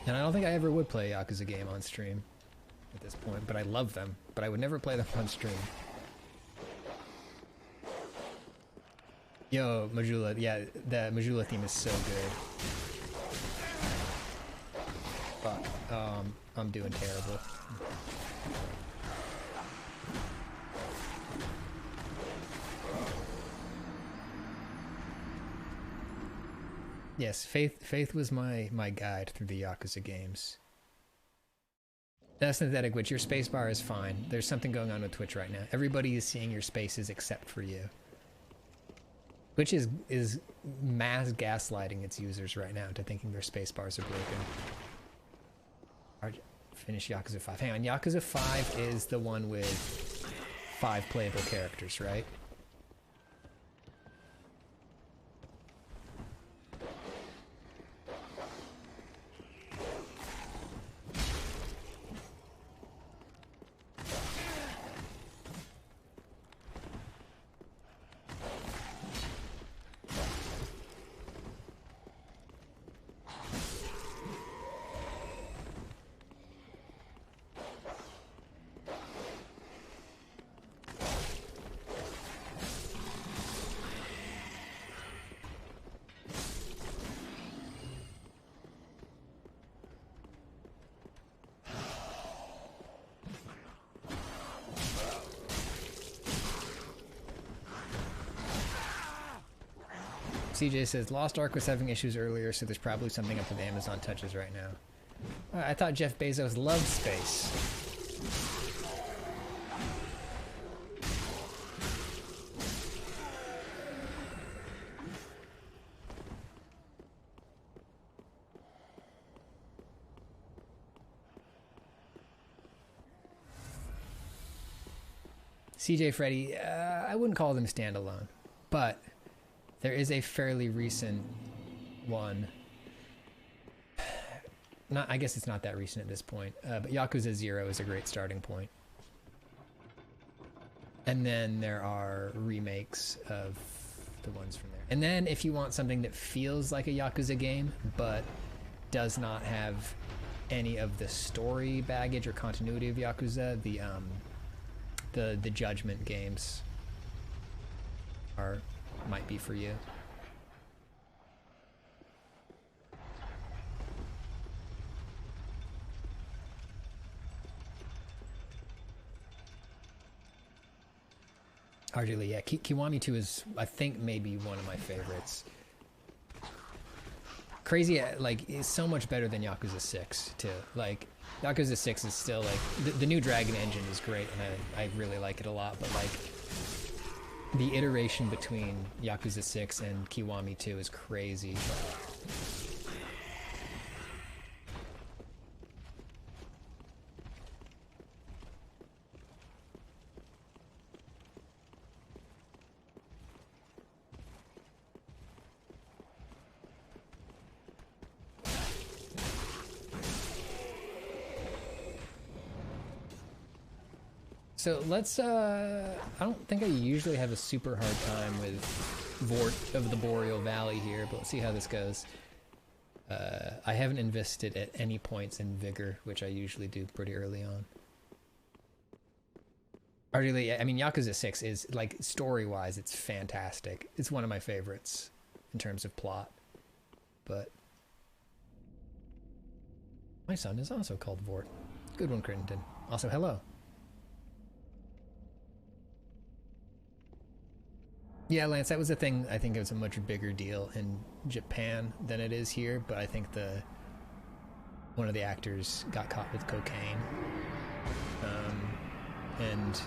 And I don't think I ever would play a Yakuza game on stream at this point, but I love them, but I would never play them on stream. Yo, Majula, yeah, the Majula theme is so good. Fuck, I'm doing terrible. Yes, Faith was my guide through the Yakuza games. That's synthetic Witch, your spacebar is fine. There's something going on with Twitch right now. Everybody is seeing your spaces except for you. Twitch is mass gaslighting its users right now into thinking their spacebars are broken. Finish Yakuza 5. Hang on, Yakuza 5 is the one with 5 playable characters, right? CJ says Lost Ark was having issues earlier, so there's probably something up with Amazon touches right now. I thought Jeff Bezos loved space. CJ Freddy, I wouldn't call them standalone, but there is a fairly recent one. I guess it's not that recent at this point, but Yakuza 0 is a great starting point. And then there are remakes of the ones from there. And then if you want something that feels like a Yakuza game, but does not have any of the story baggage or continuity of Yakuza, the Judgment games might be for you. Arguably, yeah. Kiwami 2 is, I think, maybe one of my favorites. Crazy, like, it's so much better than Yakuza 6, too. Like, Yakuza 6 is still, like, the new Dragon engine is great, and I really like it a lot, but, like, the iteration between Yakuza 6 and Kiwami 2 is crazy. So let's, I don't think I usually have a super hard time with Vort of the Boreal Valley here, but let's see how this goes. I haven't invested at any points in Vigor, which I usually do pretty early on. Arguably, I mean, Yakuza 6 is, like, story-wise, it's fantastic. It's one of my favorites in terms of plot, but my son is also called Vort. Good one, Crittenden. Also, hello. Yeah, Lance, that was the thing. I think it was a much bigger deal in Japan than it is here, but I think one of the actors got caught with cocaine. And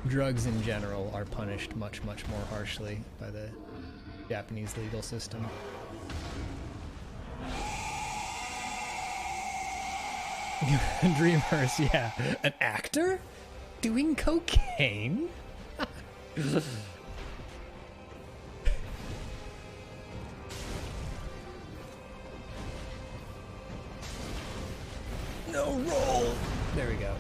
drugs in general are punished much, much more harshly by the Japanese legal system. Dreamers, yeah. An actor doing cocaine? No roll. There we go.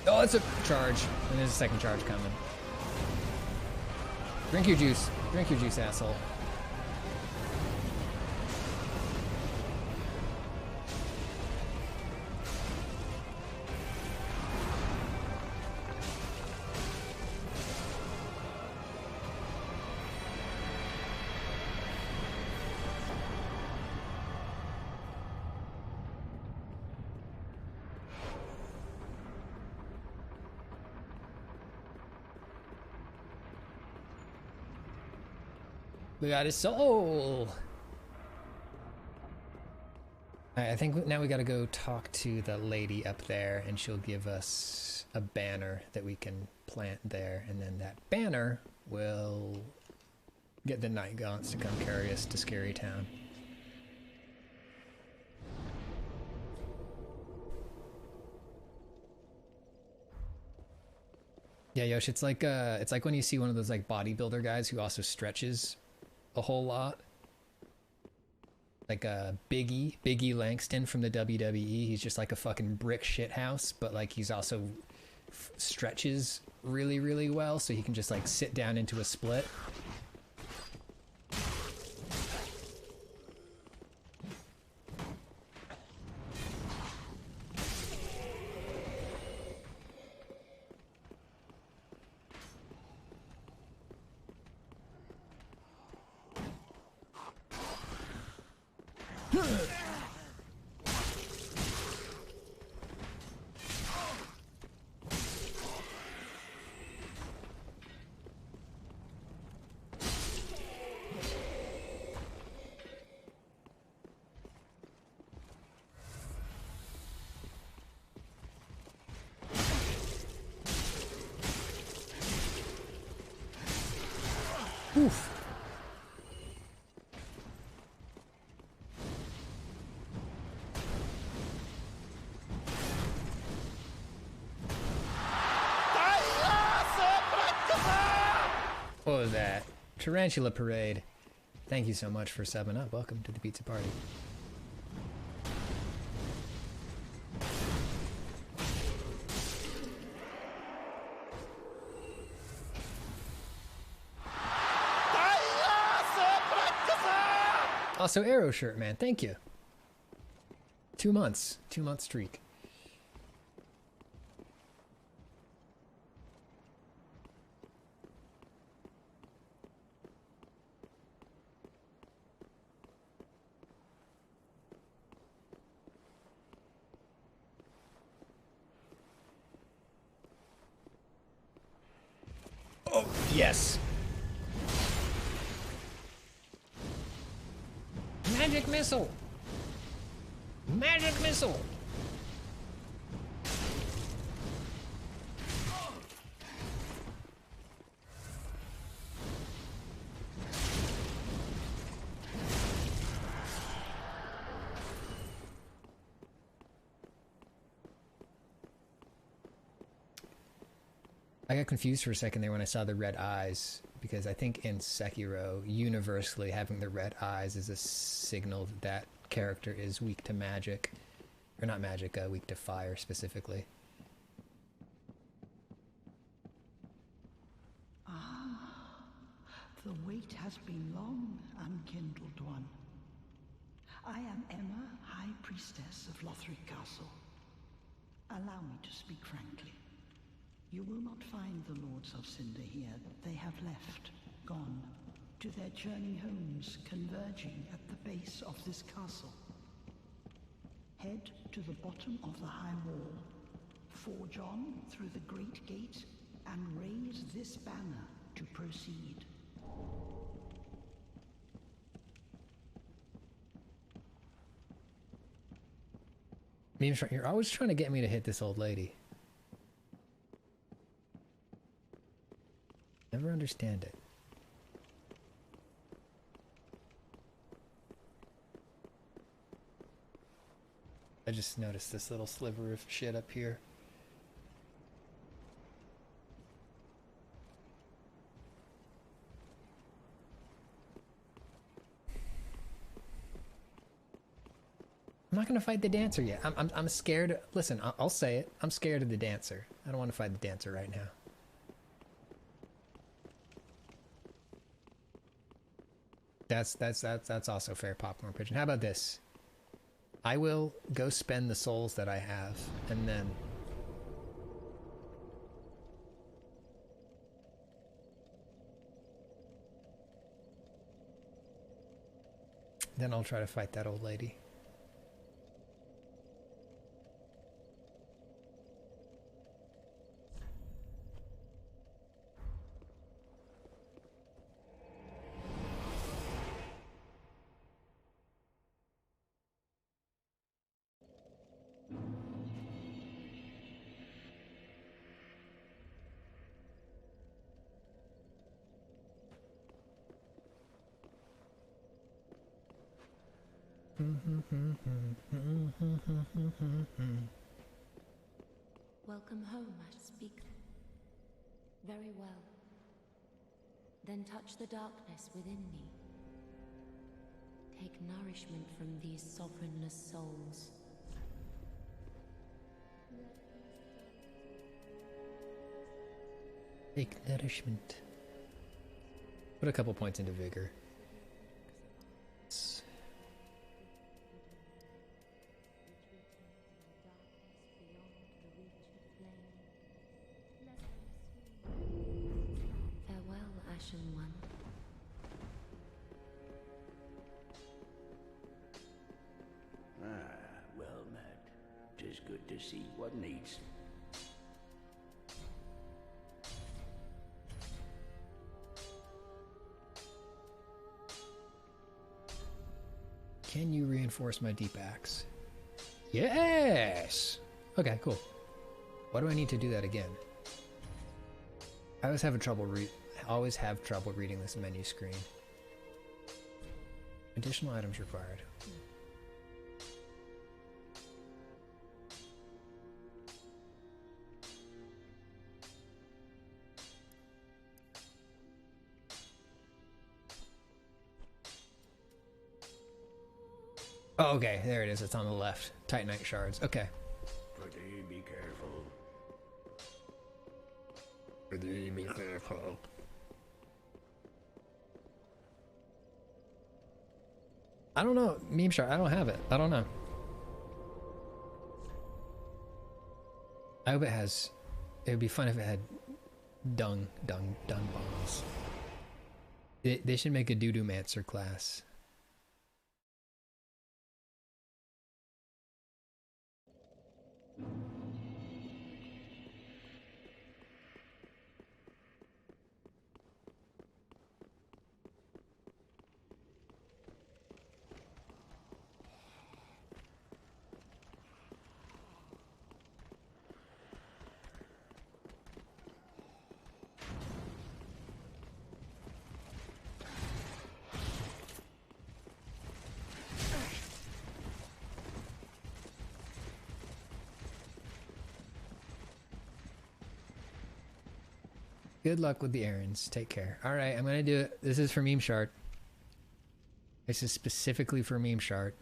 Oh, it's a charge. And there's a second charge coming. Drink your juice. Drink your juice, asshole. We got his soul. I think now we gotta go talk to the lady up there, and she'll give us a banner that we can plant there, and then that banner will get the Night Gaunts to come carry us to Scary Town. Yeah, Yosh, it's like when you see one of those like bodybuilder guys who also stretches a whole lot. Like Biggie Langston from the WWE. He's just like a fucking brick shit house, but like he's also stretches really, really well, so he can just like sit down into a split. Oof. What was that? Tarantula Parade. Thank you so much for subbing up. Welcome to the pizza party. Also, Arrow Shirt, man. Thank you. 2 months. 2-month streak. Oh, yes. Magic missile. Magic missile. I got confused for a second there when I saw the red eyes, because I think in Sekiro, universally having the red eyes is a signal that that character is weak to magic. Or not magic, weak to fire specifically. Ah, the wait has been long, unkindled one. I am Emma, High Priestess of Lothric Castle. Allow me to speak frankly. You will not find the Lords of Cinder here. They have left, gone, to their journey homes converging at the base of this castle. Head to the bottom of the high wall, forge on through the great gate, and raise this banner to proceed. You're always trying to get me to hit this old lady. Never understand it. I just noticed this little sliver of shit up here. I'm not gonna fight the dancer yet. I'm scared. Listen, I'll say it. I'm scared of the dancer. I don't want to fight the dancer right now. That's also fair, Popcorn Pigeon. How about this? I will go spend the souls that I have, and then I'll try to fight that old lady. Welcome home, I speak. Very well. Then touch the darkness within me. Take nourishment from these sovereignless souls. Take nourishment. Put a couple points into vigor. was good to see, wasn't it? Can you reinforce my deep axe? Yes! Okay, cool. Why do I need to do that again? I always have trouble reading this menu screen. Additional items required. Oh, okay, there it is. It's on the left. Titanite shards. Okay. Be careful. Be careful. I don't know. Meme shard. I don't have it. I don't know. I hope it has. It would be fun if it had dung bombs. They should make a doo-doo-mancer class. Good luck with the errands. Take care. All right, I'm gonna do it. This is for Meme Shard. This is specifically for Meme Shard.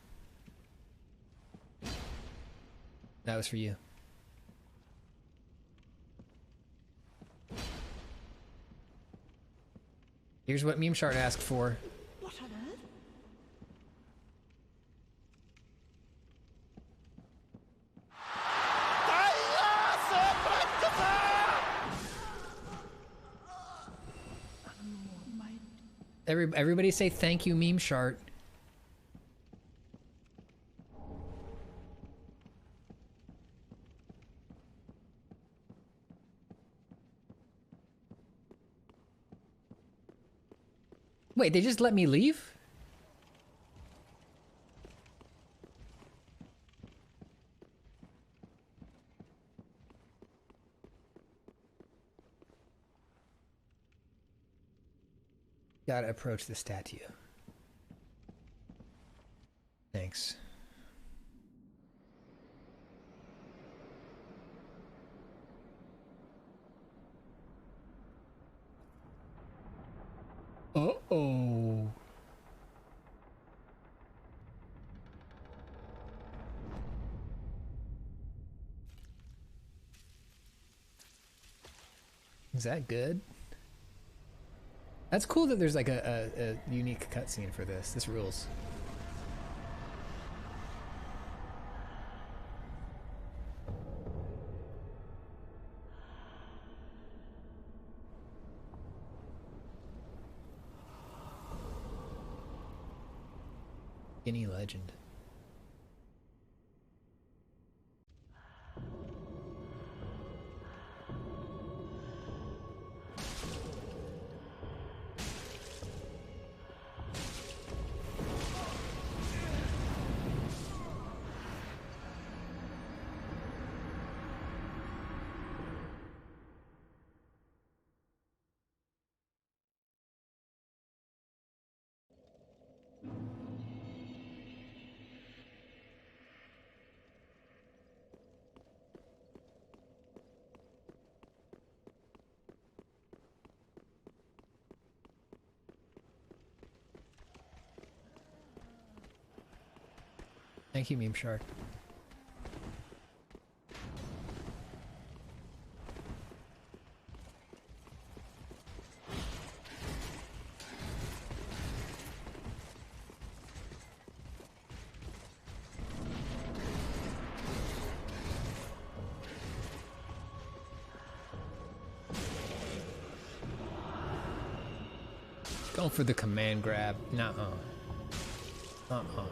That was for you. Here's what Meme Shard asked for. What on earth? Everybody say thank you, Meme Shard. Wait, they just let me leave? Gotta approach the statue. Thanks. Uh-oh. Is that good? That's cool that there's like a unique cutscene for this. This rules. Any legend. Thank you, Meme Shark. Going for the command grab. Nuh-uh. Uh-uh.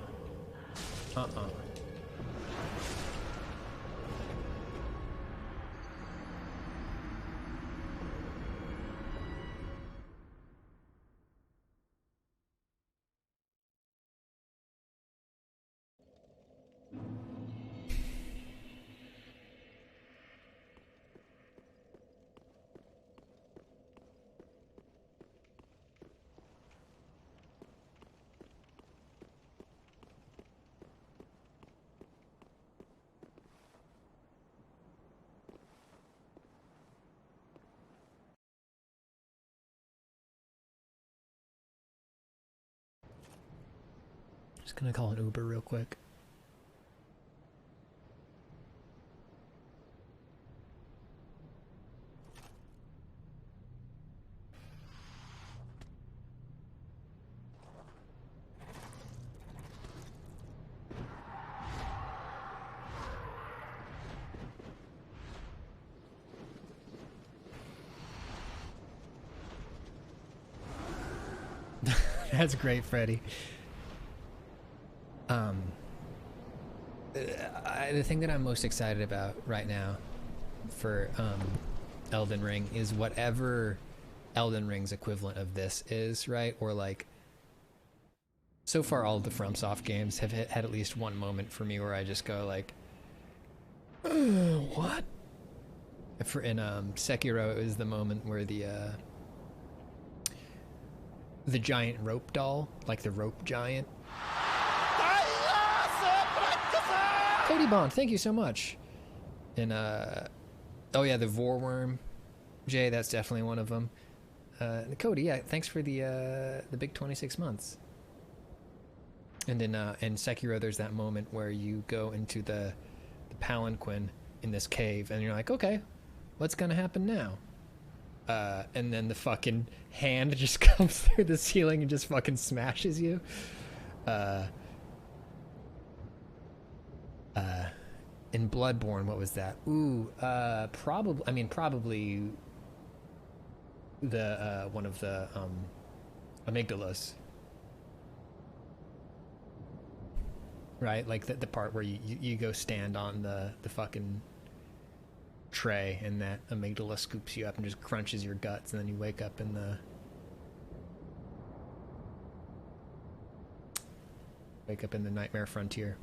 Just gonna call an Uber real quick. That's great, Freddy. The thing that I'm most excited about right now for Elden Ring is whatever Elden Ring's equivalent of this is, right? Or like, so far all of the FromSoft games have had at least one moment for me where I just go like, what? In Sekiro, it was the moment where the giant rope doll, like the rope giant. Cody Bond, thank you so much. And oh yeah, the Vorworm, Jay, that's definitely one of them. Cody, yeah, thanks for the big 26 months. And in Sekiro, there's that moment where you go into the palanquin in this cave, and you're like, okay, what's gonna happen now? And then the fucking hand just comes through the ceiling and just fucking smashes you. In Bloodborne, what was that? Ooh, probably the one of the amygdalas. Right? Like the part where you go stand on the fucking tray and that amygdala scoops you up and just crunches your guts, and then you wake up in the Nightmare Frontier.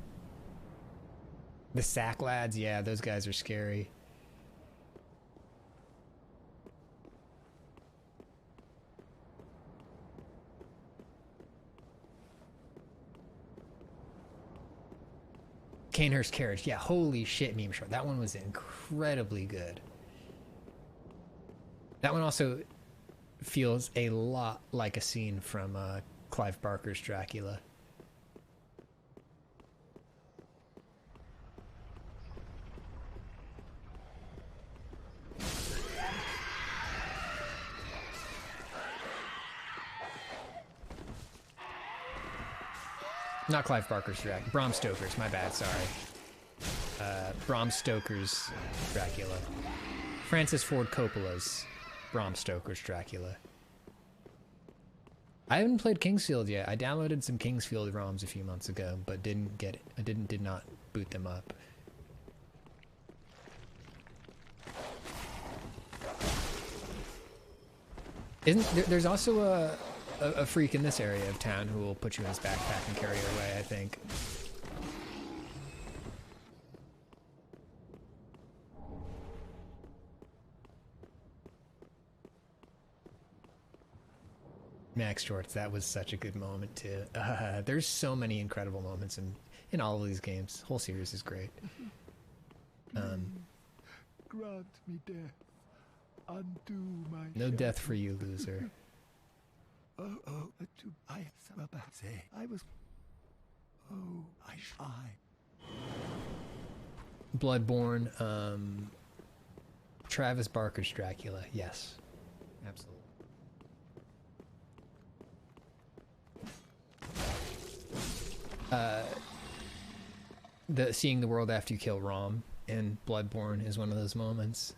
The sack lads, yeah, those guys are scary. Canehurst Carriage, yeah, holy shit, meme short. That one was incredibly good. That one also feels a lot like a scene from Clive Barker's Dracula. Not Clive Barker's Dracula. Bram Stoker's, my bad, sorry. Bram Stoker's Dracula. Francis Ford Coppola's Bram Stoker's Dracula. I haven't played Kingsfield yet. I downloaded some Kingsfield ROMs a few months ago, but did not boot them up. There's also a freak in this area of town who will put you in his backpack and carry you away, I think. Max Shorts, that was such a good moment too. There's so many incredible moments in all of these games. Whole series is great. Grant me death. Undo my No death for you, loser. I was. Oh, Bloodborne, Travis Barker's Dracula. Yes, absolutely. The seeing the world after you kill Rom in Bloodborne is one of those moments.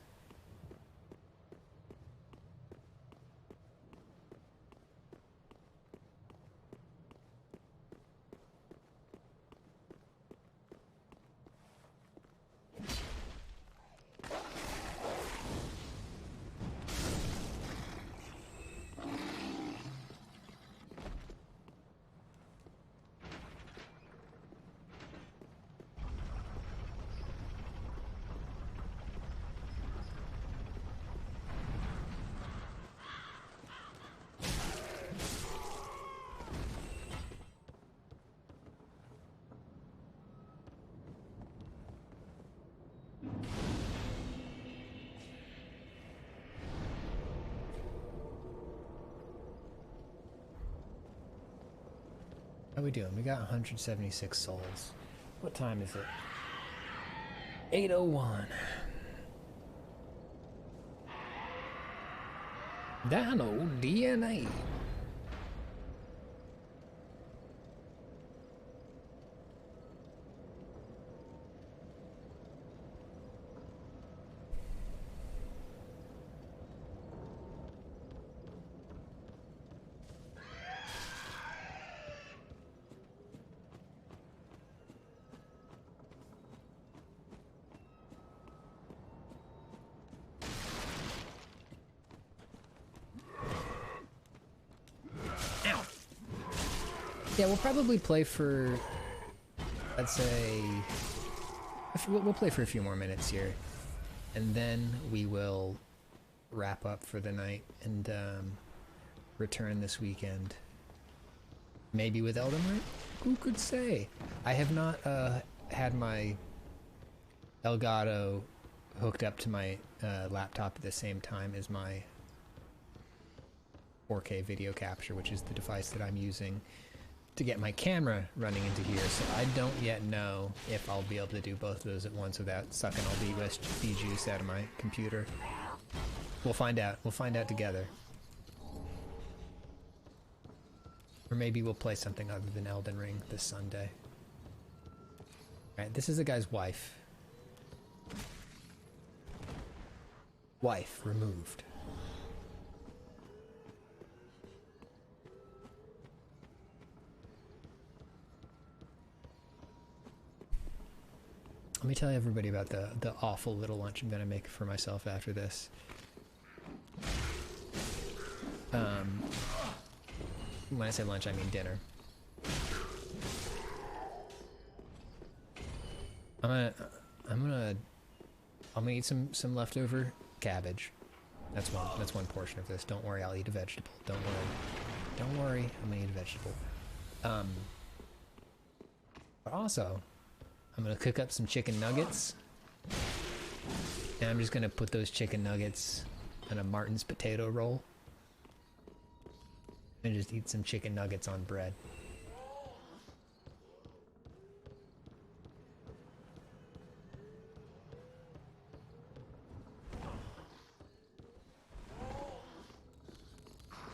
How we doing? We got 176 souls. What time is it? 8:01. Dino DNA. Yeah, we'll probably play for, let's say, we'll play for a few more minutes here, and then we will wrap up for the night and return this weekend. Maybe with Elden Ring? Who could say? I have not had my Elgato hooked up to my laptop at the same time as my 4K video capture, which is the device that I'm using to get my camera running into here, so I don't yet know if I'll be able to do both of those at once without sucking all the USB juice out of my computer. We'll find out. We'll find out together. Or maybe we'll play something other than Elden Ring this Sunday. Alright, this is the guy's wife. Wife removed. Let me tell everybody about the awful little lunch I'm gonna make for myself after this. When I say lunch, I mean dinner. I'm gonna eat some leftover cabbage. That's one portion of this. Don't worry, I'll eat a vegetable. Don't worry, I'm gonna eat a vegetable. But also, I'm gonna cook up some chicken nuggets, and I'm just gonna put those chicken nuggets in a Martin's potato roll, and just eat some chicken nuggets on bread.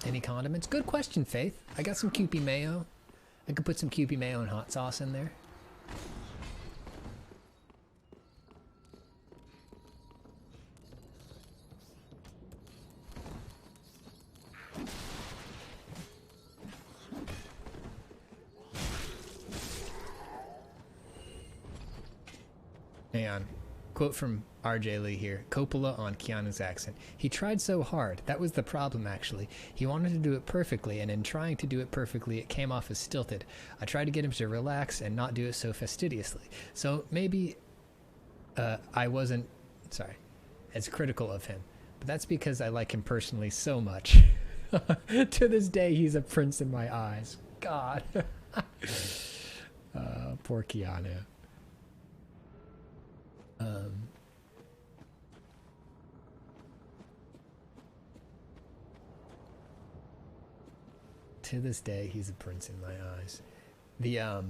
Any condiments? Good question, Faith. I got some Kewpie mayo. I could put some Kewpie mayo and hot sauce in there. Hang on. Quote from RJ Lee here. Coppola on Keanu's accent. He tried so hard. That was the problem, actually. He wanted to do it perfectly, and in trying to do it perfectly, it came off as stilted. I tried to get him to relax and not do it so fastidiously. So maybe I wasn't, as critical of him. But that's because I like him personally so much. To this day, he's a prince in my eyes. God. Poor Keanu. To this day, he's a prince in my eyes. Yeah,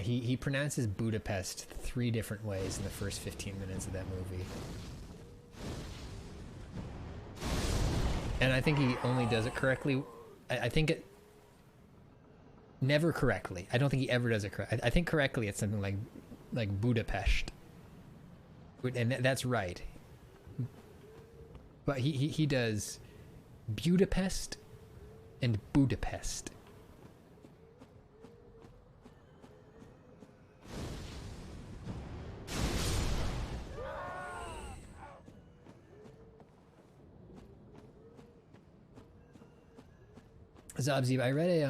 he pronounces Budapest 3 different ways in the first 15 minutes of that movie. And I think he only does it correctly. I think it... Never correctly. I don't think he ever does it correctly. I think correctly it's something like Budapest. And that's right. But he does Budapest and Budapest. Zabzi, I read a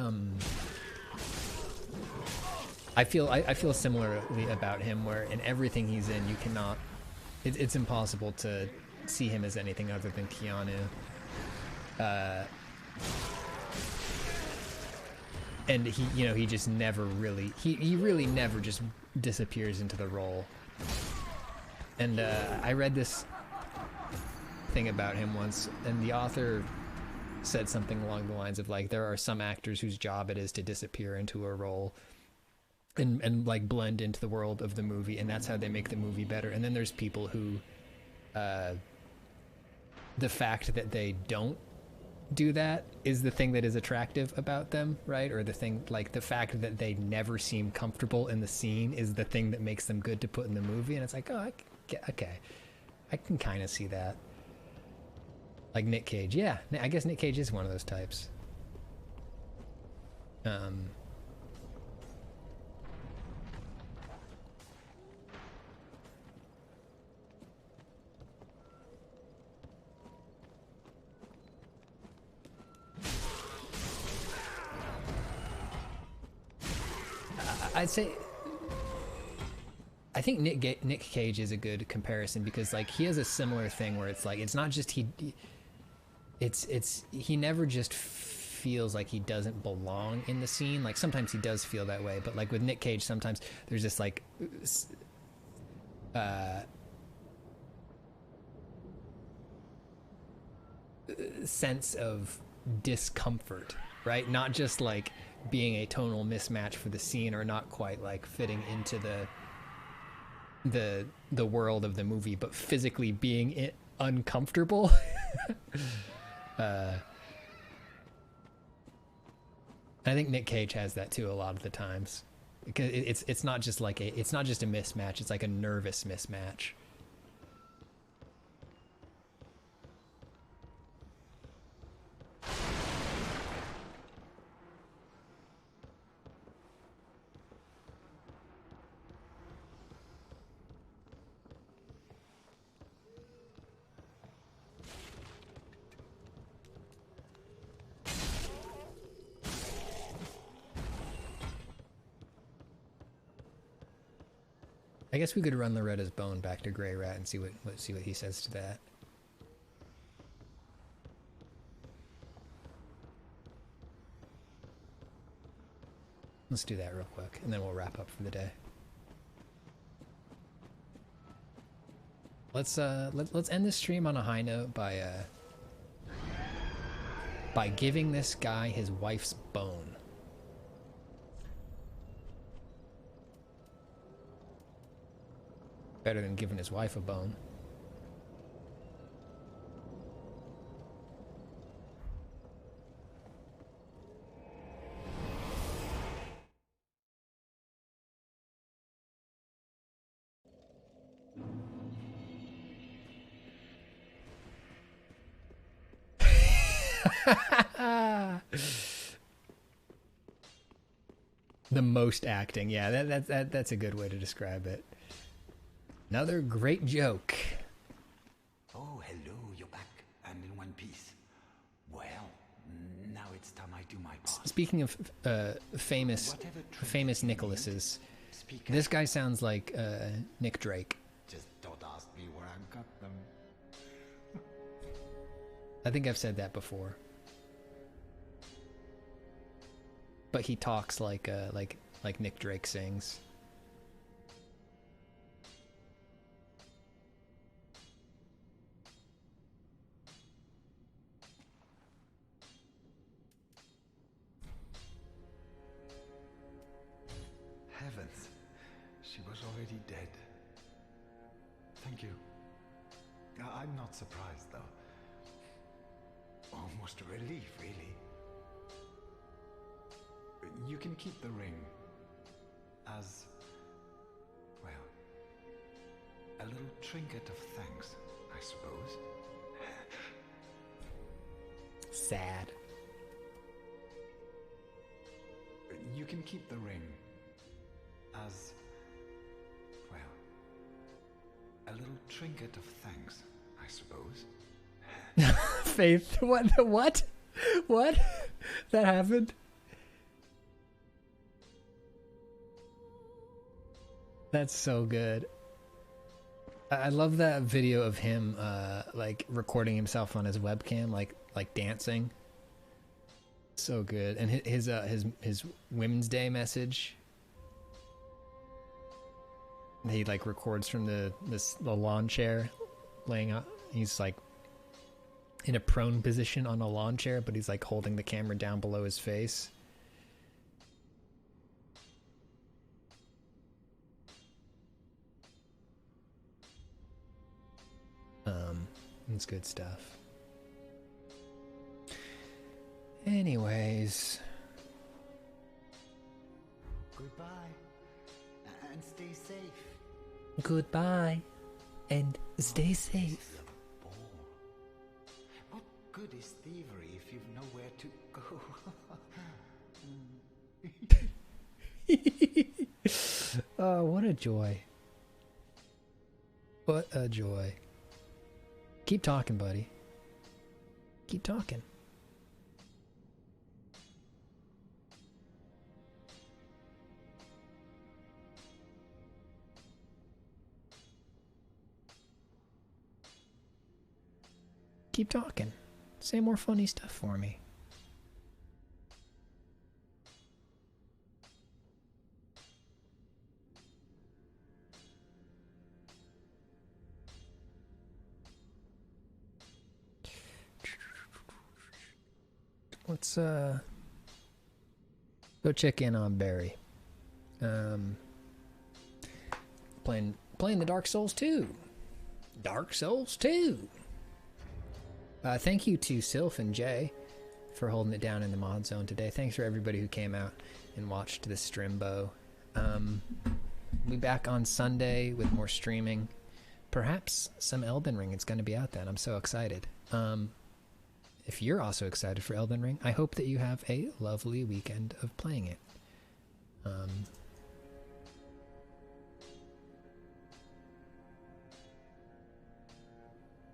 I feel similarly about him, where in everything he's in, you cannot. It's impossible to see him as anything other than Keanu. And he just never really, he really never just disappears into the role. And I read this thing about him once, and the author said something along the lines of like, there are some actors whose job it is to disappear into a role and like blend into the world of the movie, and that's how they make the movie better. And then there's people who the fact that they don't do that is the thing that is attractive about them, right? Or the thing, like the fact that they never seem comfortable in the scene is the thing that makes them good to put in the movie. And it's like, oh, okay, I can kind of see that. Like Nick Cage. Yeah, I guess Nick Cage is one of those types. I'd say I think Nick Cage is a good comparison because like he has a similar thing where it's like it's not just he never just feels like he doesn't belong in the scene. Like sometimes he does feel that way, but like with Nick Cage sometimes there's this like sense of discomfort, right? Not just like being a tonal mismatch for the scene or not quite like fitting into the world of the movie, but physically being uncomfortable. I think Nick Cage has that too a lot of the times because it's not just like it's not just a mismatch, it's like a nervous mismatch. I guess we could run Loretta's bone back to Grey Rat and see what he says to that. Let's do that real quick, and then we'll wrap up for the day. Let's end this stream on a high note by giving this guy his wife's bone. Better than giving his wife a bone. The most acting, yeah, that's a good way to describe it. Another great joke. Oh, hello, you're back and in one piece. Well, now it's time I do my part. Speaking of famous Nicholases, this guy sounds like Nick Drake. Just don't ask me where I got them. I think I've said that before. But he talks like Nick Drake sings. Heavens, she was already dead. Thank you. I'm not surprised, though. Almost a relief, really. You can keep the ring as, well, a little trinket of thanks, I suppose. Sad. You can keep the ring as, well, a little trinket of thanks, I suppose. Faith, what? That happened? That's so good. I love that video of him like recording himself on his webcam, like dancing. So good. And his Women's Day message. He like records from the lawn chair laying out. He's like in a prone position on a lawn chair, but he's like holding the camera down below his face. It's good stuff. Anyways. Goodbye. And stay safe. Goodbye. And stay safe. Bore. What good is thievery if you've nowhere to go? Oh, what a joy. What a joy. Keep talking, buddy. Keep talking. Keep talking. Say more funny stuff for me. Let's go check in on Barry. Playing the Dark Souls 2. Dark Souls 2. Thank you to Sylph and Jay for holding it down in the mod zone today. Thanks for everybody who came out and watched this Strimbo. We'll be back on Sunday with more streaming. Perhaps some Elden Ring. It's going to be out then. I'm so excited. If you're also excited for Elden Ring, I hope that you have a lovely weekend of playing it.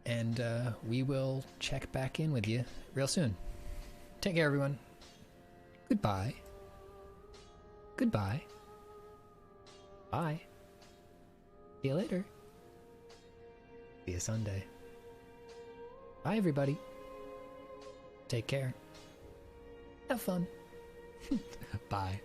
And we will check back in with you real soon. Take care, everyone. Goodbye. Goodbye. Bye. See you later. See you Sunday. Bye, everybody. Take care. Have fun. Bye.